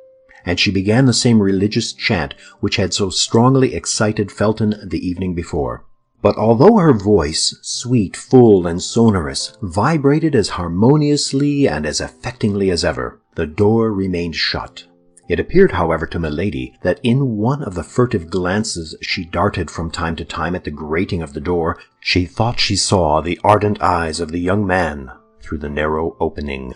and she began the same religious chant which had so strongly excited Felton the evening before. But although her voice, sweet, full, and sonorous, vibrated as harmoniously and as affectingly as ever, the door remained shut. It appeared, however, to Milady that in one of the furtive glances she darted from time to time at the grating of the door, she thought she saw the ardent eyes of the young man through the narrow opening.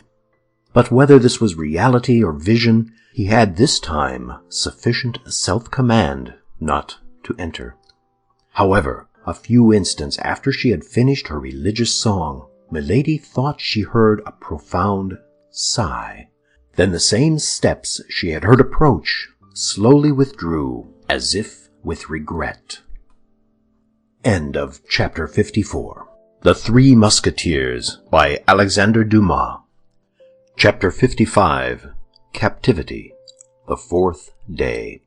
But whether this was reality or vision, he had this time sufficient self-command not to enter. However, a few instants after she had finished her religious song, Milady thought she heard a profound sigh. Then the same steps she had heard approach slowly withdrew, as if with regret. End of chapter 54. The Three Musketeers by Alexandre Dumas. Chapter 55. Captivity. The Fourth Day.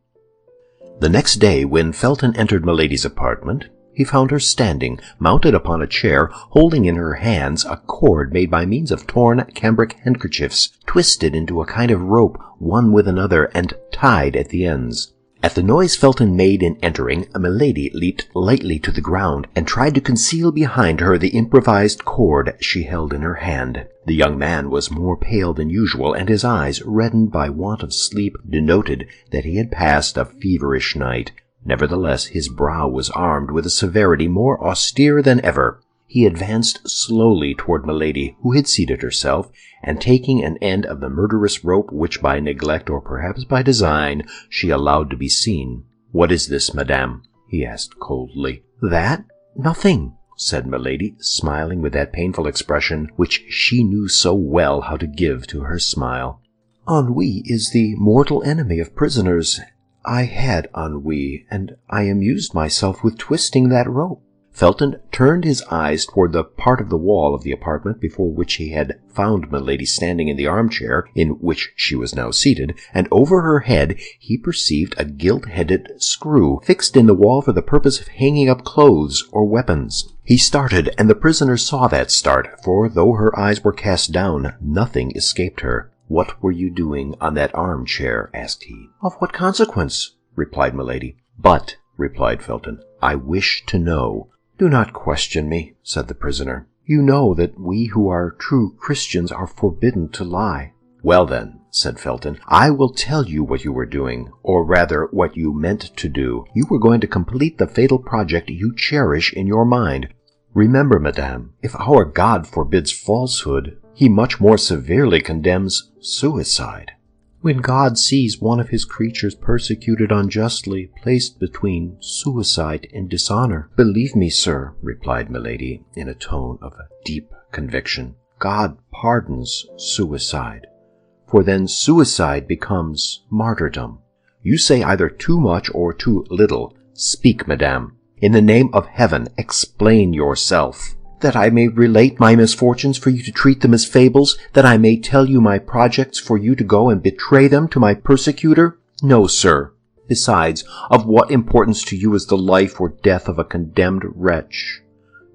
The next day, when Felton entered Milady's apartment, he found her standing, mounted upon a chair, holding in her hands a cord made by means of torn cambric handkerchiefs, twisted into a kind of rope, one with another, and tied at the ends. At the noise Felton made in entering, Milady leaped lightly to the ground, and tried to conceal behind her the improvised cord she held in her hand. The young man was more pale than usual, and his eyes, reddened by want of sleep, denoted that he had passed a feverish night. Nevertheless, his brow was armed with a severity more austere than ever. He advanced slowly toward Milady, who had seated herself, and taking an end of the murderous rope which by neglect, or perhaps by design, she allowed to be seen. "What is this, madame?" he asked coldly. "That? Nothing," said Milady, smiling with that painful expression which she knew so well how to give to her smile. "Ennui is the mortal enemy of prisoners. I had ennui, and I amused myself with twisting that rope." Felton turned his eyes toward the part of the wall of the apartment before which he had found Milady standing in the armchair in which she was now seated, and over her head he perceived a gilt-headed screw fixed in the wall for the purpose of hanging up clothes or weapons. He started, and the prisoner saw that start, for though her eyes were cast down, nothing escaped her. "What were you doing on that armchair?" asked he. "Of what consequence?" replied Milady. "But," replied Felton, "I wish to know." "Do not question me," said the prisoner. "You know that we who are true Christians are forbidden to lie." "Well then," said Felton, "I will tell you what you were doing, or rather what you meant to do. You were going to complete the fatal project you cherish in your mind. Remember, madame, if our God forbids falsehood, he much more severely condemns suicide. When God sees one of his creatures persecuted unjustly, placed between suicide and dishonor, believe me, sir," replied Milady, in a tone of deep conviction, "God pardons suicide, for then suicide becomes martyrdom. You say either too much or too little. Speak, madame. In the name of heaven, explain yourself." "That I may relate my misfortunes for you to treat them as fables, that I may tell you my projects for you to go and betray them to my persecutor? No, sir. Besides, of what importance to you is the life or death of a condemned wretch?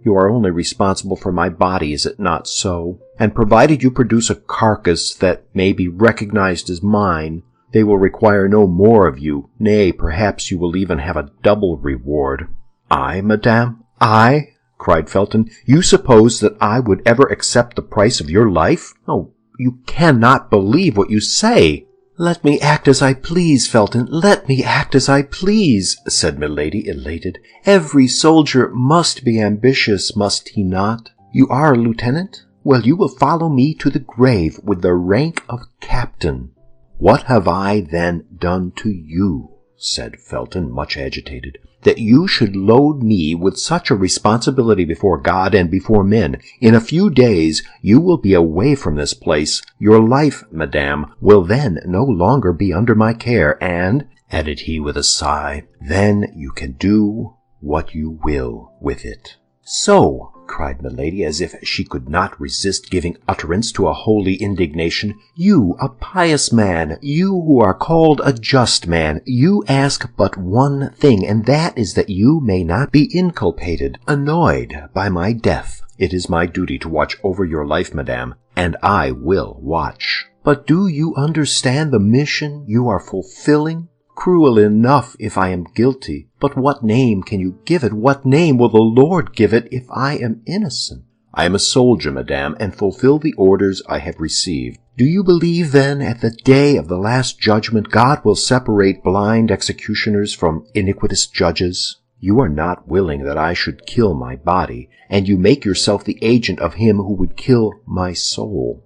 You are only responsible for my body, is it not so? And provided you produce a carcass that may be recognized as mine, they will require no more of you. Nay, perhaps you will even have a double reward." "I, madame? I?" cried Felton. "You suppose that I would ever accept the price of your life? Oh, you cannot believe what you say." "Let me act as I please, Felton, let me act as I please," said Milady, elated. "Every soldier must be ambitious, must he not? You are a lieutenant? Well, you will follow me to the grave with the rank of captain." "What have I, then, done to you," said Felton, much agitated, "that you should load me with such a responsibility before God and before men? In a few days you will be away from this place. Your life, madame, will then no longer be under my care, and," added he with a sigh, "then you can do what you will with it." "So," cried Milady, as if she could not resist giving utterance to a holy indignation, "you, a pious man, you who are called a just man, you ask but one thing, and that is that you may not be inculpated, annoyed by my death. It is my duty to watch over your life, madame, and I will watch. But do you understand the mission you are fulfilling? Cruel enough if I am guilty, but what name can you give it? What name will the Lord give it if I am innocent? I am a soldier, madame, and fulfill the orders I have received. Do you believe, then, at the day of the last judgment God will separate blind executioners from iniquitous judges? You are not willing that I should kill my body, and you make yourself the agent of him who would kill my soul."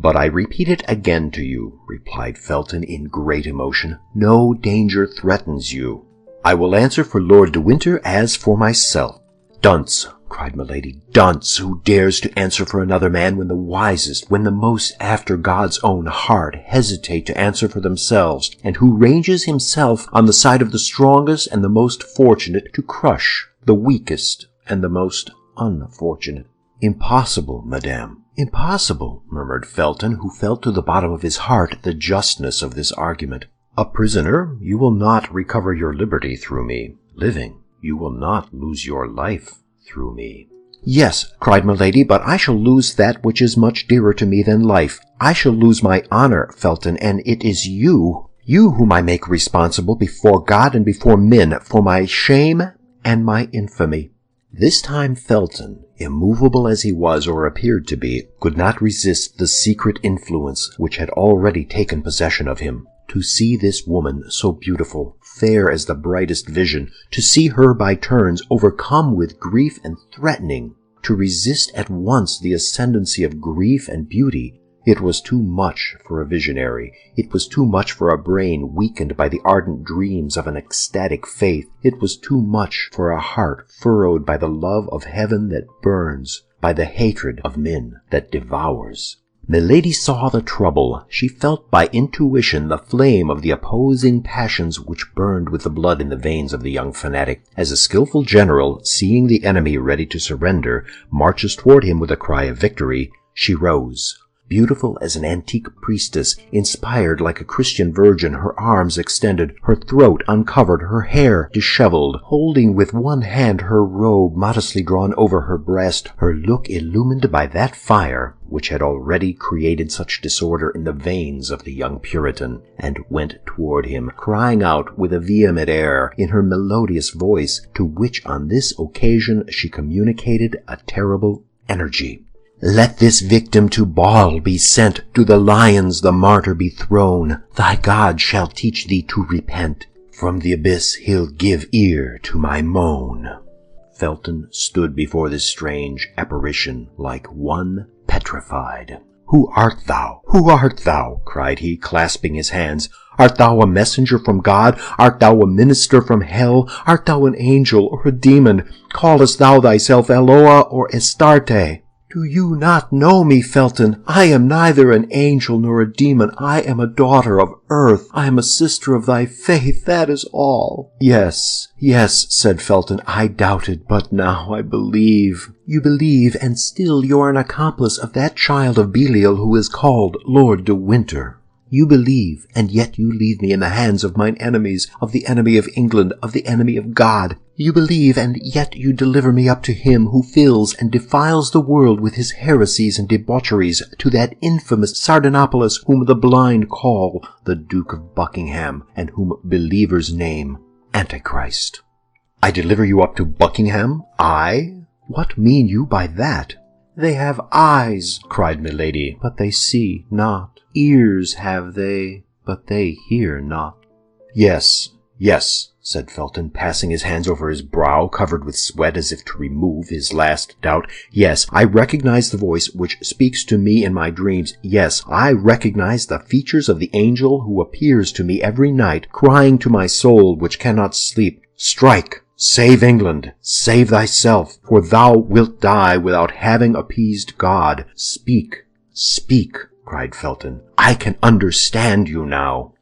"But I repeat it again to you," replied Felton in great emotion, "no danger threatens you. I will answer for Lord de Winter as for myself." "Dunce!" cried Milady, "dunce, who dares to answer for another man when the wisest, when the most after God's own heart, hesitate to answer for themselves, and who ranges himself on the side of the strongest and the most fortunate to crush the weakest and the most unfortunate." "Impossible, madame, impossible," murmured Felton, who felt to the bottom of his heart the justness of this argument. "A prisoner, you will not recover your liberty through me. Living, you will not lose your life through me." "Yes," cried Milady, "but I shall lose that which is much dearer to me than life. I shall lose my honor, Felton, and it is you whom I make responsible before God and before men for my shame and my infamy." This time Felton, immovable as he was or appeared to be, could not resist the secret influence which had already taken possession of him. To see this woman so beautiful, fair as the brightest vision, to see her by turns overcome with grief and threatening, to resist at once the ascendancy of grief and beauty, it was too much for a visionary. It was too much for a brain weakened by the ardent dreams of an ecstatic faith. It was too much for a heart furrowed by the love of heaven that burns, by the hatred of men that devours. Milady saw the trouble. She felt by intuition the flame of the opposing passions which burned with the blood in the veins of the young fanatic. As a skillful general, seeing the enemy ready to surrender, marches toward him with a cry of victory, she rose. Beautiful as an antique priestess, inspired like a Christian virgin, her arms extended, her throat uncovered, her hair disheveled, holding with one hand her robe modestly drawn over her breast, her look illumined by that fire which had already created such disorder in the veins of the young Puritan, and went toward him, crying out with a vehement air in her melodious voice, to which on this occasion she communicated a terrible energy. "Let this victim to Baal be sent, to the lions the martyr be thrown. Thy God shall teach thee to repent. From the abyss he'll give ear to my moan." Felton stood before this strange apparition like one petrified. "Who art thou? Who art thou?" cried he, clasping his hands. "Art thou a messenger from God? Art thou a minister from hell? Art thou an angel or a demon? Callest thou thyself Eloa or Astarte? Do you not know me, Felton? I am neither an angel nor a demon. I am a daughter of earth. I am a sister of thy faith. That is all." "Yes, yes," said Felton. "I doubted, but now I believe." "You believe, and still you are an accomplice of that child of Belial who is called Lord de Winter. You believe, and yet you leave me in the hands of mine enemies, of the enemy of England, of the enemy of God. You believe, and yet you deliver me up to him who fills and defiles the world with his heresies and debaucheries, to that infamous Sardanapalus whom the blind call the Duke of Buckingham, and whom believers name Antichrist." "I deliver you up to Buckingham? I? What mean you by that?" "They have eyes," cried Milady, "but they see not. Ears have they, but they hear not." "Yes, yes," said Felton, passing his hands over his brow, covered with sweat as if to remove his last doubt. "Yes, I recognize the voice which speaks to me in my dreams. Yes, I recognize the features of the angel who appears to me every night, crying to my soul which cannot sleep, 'Strike! Save England! Save thyself! For thou wilt die without having appeased God. Speak! Speak!' cried Felton. "I can understand you now."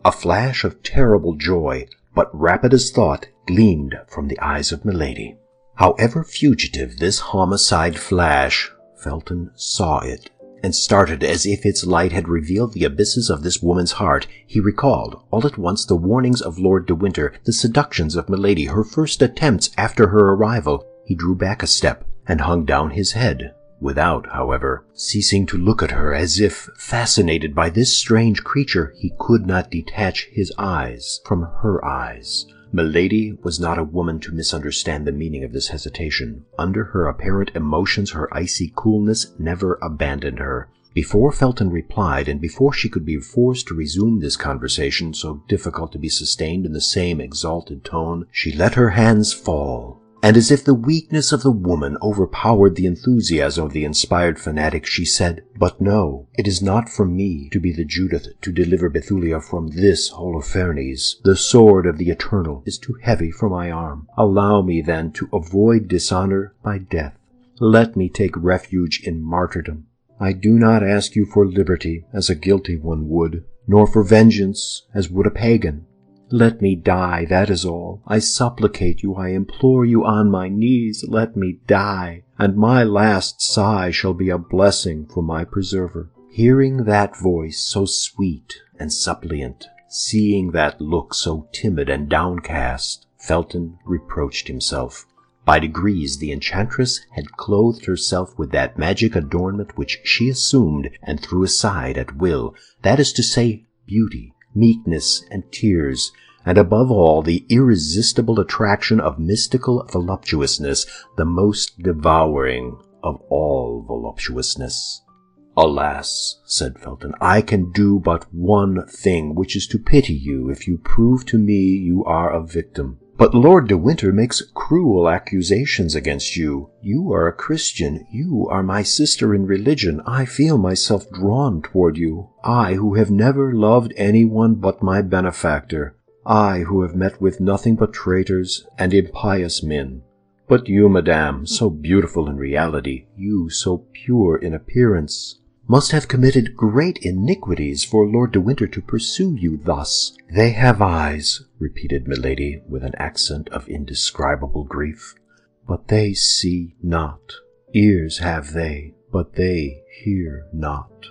A flash of terrible joy, but rapid as thought, gleamed from the eyes of Milady. However fugitive this homicide flash, Felton saw it, and started as if its light had revealed the abysses of this woman's heart. He recalled, all at once, the warnings of Lord de Winter, the seductions of Milady, her first attempts after her arrival. He drew back a step, and hung down his head, without, however, ceasing to look at her, as if, fascinated by this strange creature, he could not detach his eyes from her eyes. Milady was not a woman to misunderstand the meaning of this hesitation. Under her apparent emotions, her icy coolness never abandoned her. Before Felton replied, and before she could be forced to resume this conversation, so difficult to be sustained in the same exalted tone, she let her hands fall, and as if the weakness of the woman overpowered the enthusiasm of the inspired fanatic, she said, "But no, it is not for me to be the Judith to deliver Bethulia from this Holofernes. The sword of the Eternal is too heavy for my arm. Allow me, then, to avoid dishonor by death. Let me take refuge in martyrdom. I do not ask you for liberty, as a guilty one would, nor for vengeance, as would a pagan. Let me die, that is all. I supplicate you, I implore you on my knees, let me die, and my last sigh shall be a blessing for my preserver." Hearing that voice so sweet and suppliant, seeing that look so timid and downcast, Felton reproached himself. By degrees the enchantress had clothed herself with that magic adornment which she assumed and threw aside at will, that is to say, beauty, meekness, and tears, and above all the irresistible attraction of mystical voluptuousness, the most devouring of all voluptuousness. "Alas," said Felton, "I can do but one thing, which is to pity you if you prove to me you are a victim. But Lord de Winter makes cruel accusations against you. You are a Christian. You are my sister in religion. I feel myself drawn toward you. I, who have never loved anyone but my benefactor. I, who have met with nothing but traitors and impious men. But you, madame, so beautiful in reality, you so pure in appearance, must have committed great iniquities for Lord de Winter to pursue you thus." "They have eyes," repeated Milady, with an accent of indescribable grief, "but they see not. Ears have they, but they hear not."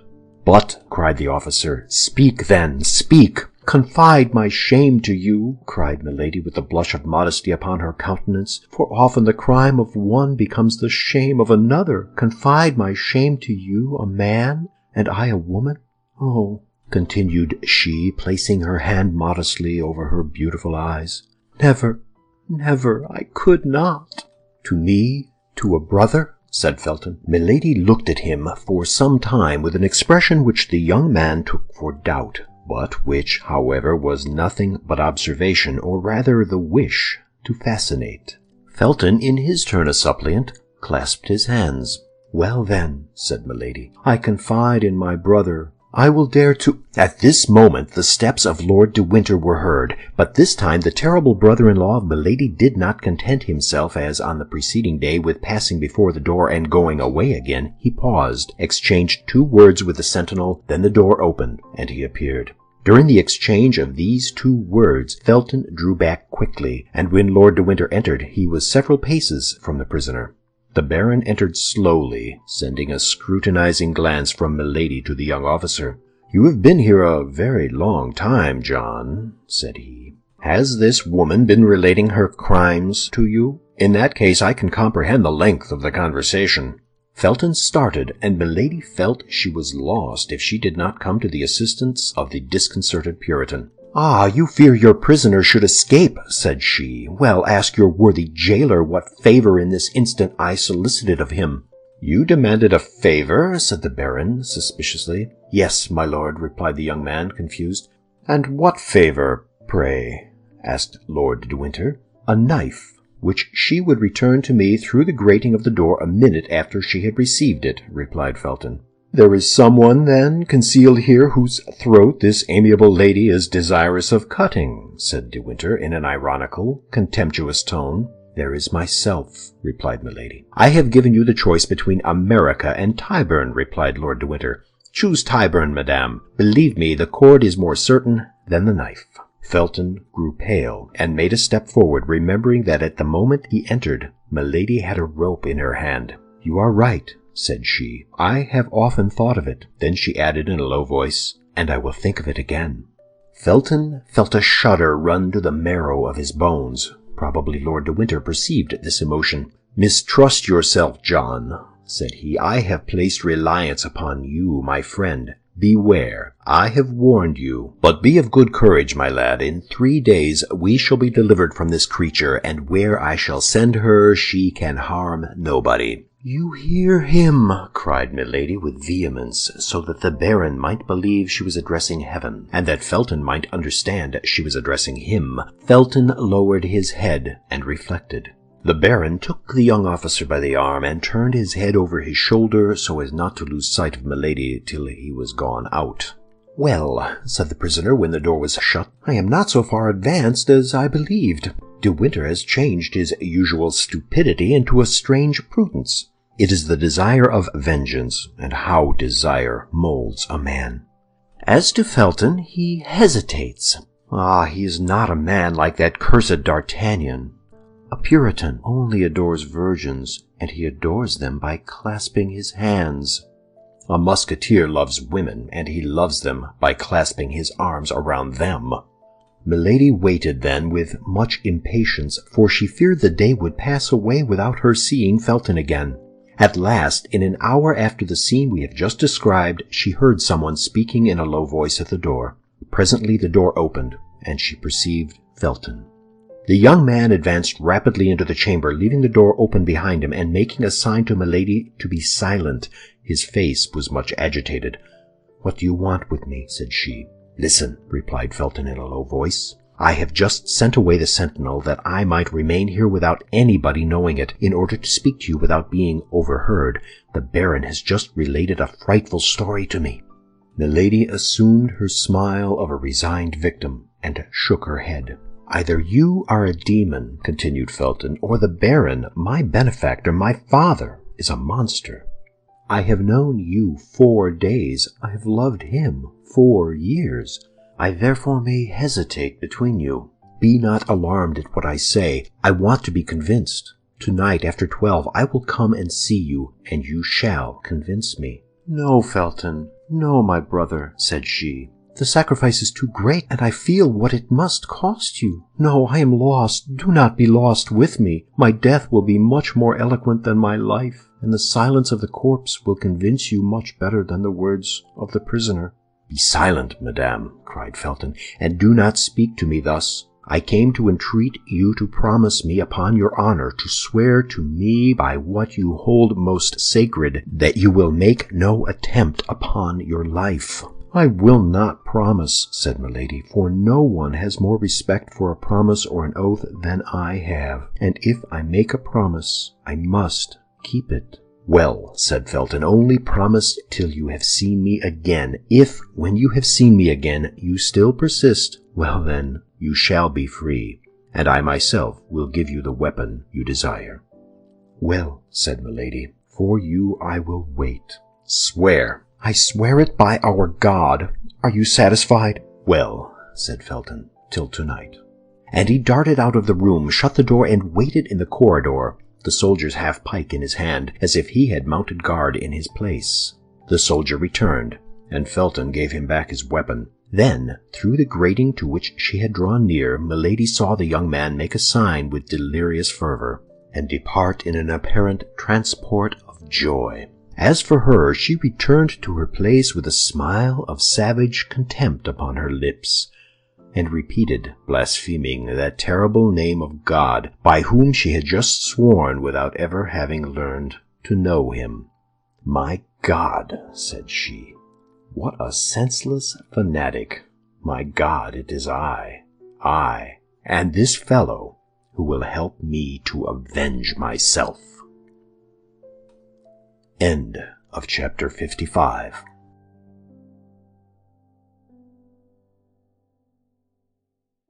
"But," cried the officer, "speak then, speak! Confide my shame to you," cried Milady, with the blush of modesty upon her countenance, "for often the crime of one becomes the shame of another. Confide my shame to you, a man, and I a woman? Oh," continued she, placing her hand modestly over her beautiful eyes, "never, never, I could not." "To me, to a brother?" said Felton. Milady looked at him for some time with an expression which the young man took for doubt, but which, however, was nothing but observation, or rather the wish to fascinate. Felton, in his turn a suppliant, clasped his hands. "Well then," said Milady, "I confide in my brother. I will dare to—" At this moment the steps of Lord de Winter were heard, but this time the terrible brother-in-law of Milady did not content himself, as on the preceding day, with passing before the door and going away again. He paused, exchanged 2 words with the sentinel, then the door opened, and he appeared. During the exchange of these 2 words, Felton drew back quickly, and when Lord de Winter entered, he was several paces from the prisoner. The Baron entered slowly, sending a scrutinizing glance from Milady to the young officer. "You have been here a very long time, John," said he. "Has this woman been relating her crimes to you? In that case I can comprehend the length of the conversation." Felton started, and Milady felt she was lost if she did not come to the assistance of the disconcerted Puritan. "Ah, you fear your prisoner should escape," said she. "Well, ask your worthy jailer what favor in this instant I solicited of him." "You demanded a favor?" said the Baron, suspiciously. "Yes, my lord," replied the young man, confused. "And what favor, pray?" asked Lord de Winter. "A knife, which she would return to me through the grating of the door a minute after she had received it," replied Felton. "There is someone, then, concealed here whose throat this amiable lady is desirous of cutting," said de Winter in an ironical, contemptuous tone. "There is myself," replied Milady. "I have given you the choice between America and Tyburn," replied Lord de Winter. "Choose Tyburn, madame. Believe me, the cord is more certain than the knife." Felton grew pale, and made a step forward, remembering that at the moment he entered, Milady had a rope in her hand. "You are right," said she. "I have often thought of it." Then she added in a low voice, "And I will think of it again." Felton felt a shudder run to the marrow of his bones. Probably Lord de Winter perceived this emotion. "Mistrust yourself, John," said he. "I have placed reliance upon you, my friend. Beware, I have warned you. But be of good courage, my lad. In 3 days we shall be delivered from this creature, and where I shall send her she can harm nobody." "You hear him!" cried Milady with vehemence, so that the Baron might believe she was addressing heaven, and that Felton might understand she was addressing him. Felton lowered his head and reflected. The Baron took the young officer by the arm and turned his head over his shoulder so as not to lose sight of Milady till he was gone out. "Well," said the prisoner when the door was shut, "I am not so far advanced as I believed. De Winter has changed his usual stupidity into a strange prudence. It is the desire of vengeance, and how desire molds a man. As to Felton, he hesitates. Ah, he is not a man like that cursed D'Artagnan. A Puritan only adores virgins, and he adores them by clasping his hands. A Musketeer loves women, and he loves them by clasping his arms around them." Milady waited then with much impatience, for she feared the day would pass away without her seeing Felton again. At last, in an hour after the scene we have just described, she heard someone speaking in a low voice at the door. Presently the door opened, and she perceived Felton. The young man advanced rapidly into the chamber, leaving the door open behind him, and making a sign to Milady to be silent. His face was much agitated. "What do you want with me?" said she. "Listen," replied Felton in a low voice. "I have just sent away the sentinel that I might remain here without anybody knowing it, in order to speak to you without being overheard. The Baron has just related a frightful story to me." Milady assumed her smile of a resigned victim, and shook her head. "Either you are a demon," continued Felton, "or the Baron, my benefactor, my father, is a monster. I have known you 4 days. I have loved him 4 years. I therefore may hesitate between you. Be not alarmed at what I say. I want to be convinced. Tonight, after 12, I will come and see you, and you shall convince me." "No, Felton, no, my brother," said she. "The sacrifice is too great, and I feel what it must cost you. No, I am lost. Do not be lost with me. My death will be much more eloquent than my life, and the silence of the corpse will convince you much better than the words of the prisoner." "Be silent, madame," cried Felton, "and do not speak to me thus. I came to entreat you to promise me upon your honor, to swear to me by what you hold most sacred, that you will make no attempt upon your life." "I will not promise," said Milady, "for no one has more respect for a promise or an oath than I have, and if I make a promise, I must keep it." "Well," said Felton, "only promise till you have seen me again. If, when you have seen me again, you still persist, well then, you shall be free, and I myself will give you the weapon you desire." "Well," said Milady, "for you I will wait." "Swear." "I swear it by our God. Are you satisfied?" "Well," said Felton, "till tonight." And he darted out of the room, shut the door, and waited in the corridor, the soldier's half-pike in his hand, as if he had mounted guard in his place. The soldier returned, and Felton gave him back his weapon. Then, through the grating to which she had drawn near, Milady saw the young man make a sign with delirious fervor, and depart in an apparent transport of joy. As for her, she returned to her place with a smile of savage contempt upon her lips, and repeated, blaspheming, that terrible name of God, by whom she had just sworn without ever having learned to know him. "My God," said she, "what a senseless fanatic! My God, it is I, and this fellow who will help me to avenge myself." End of chapter 55.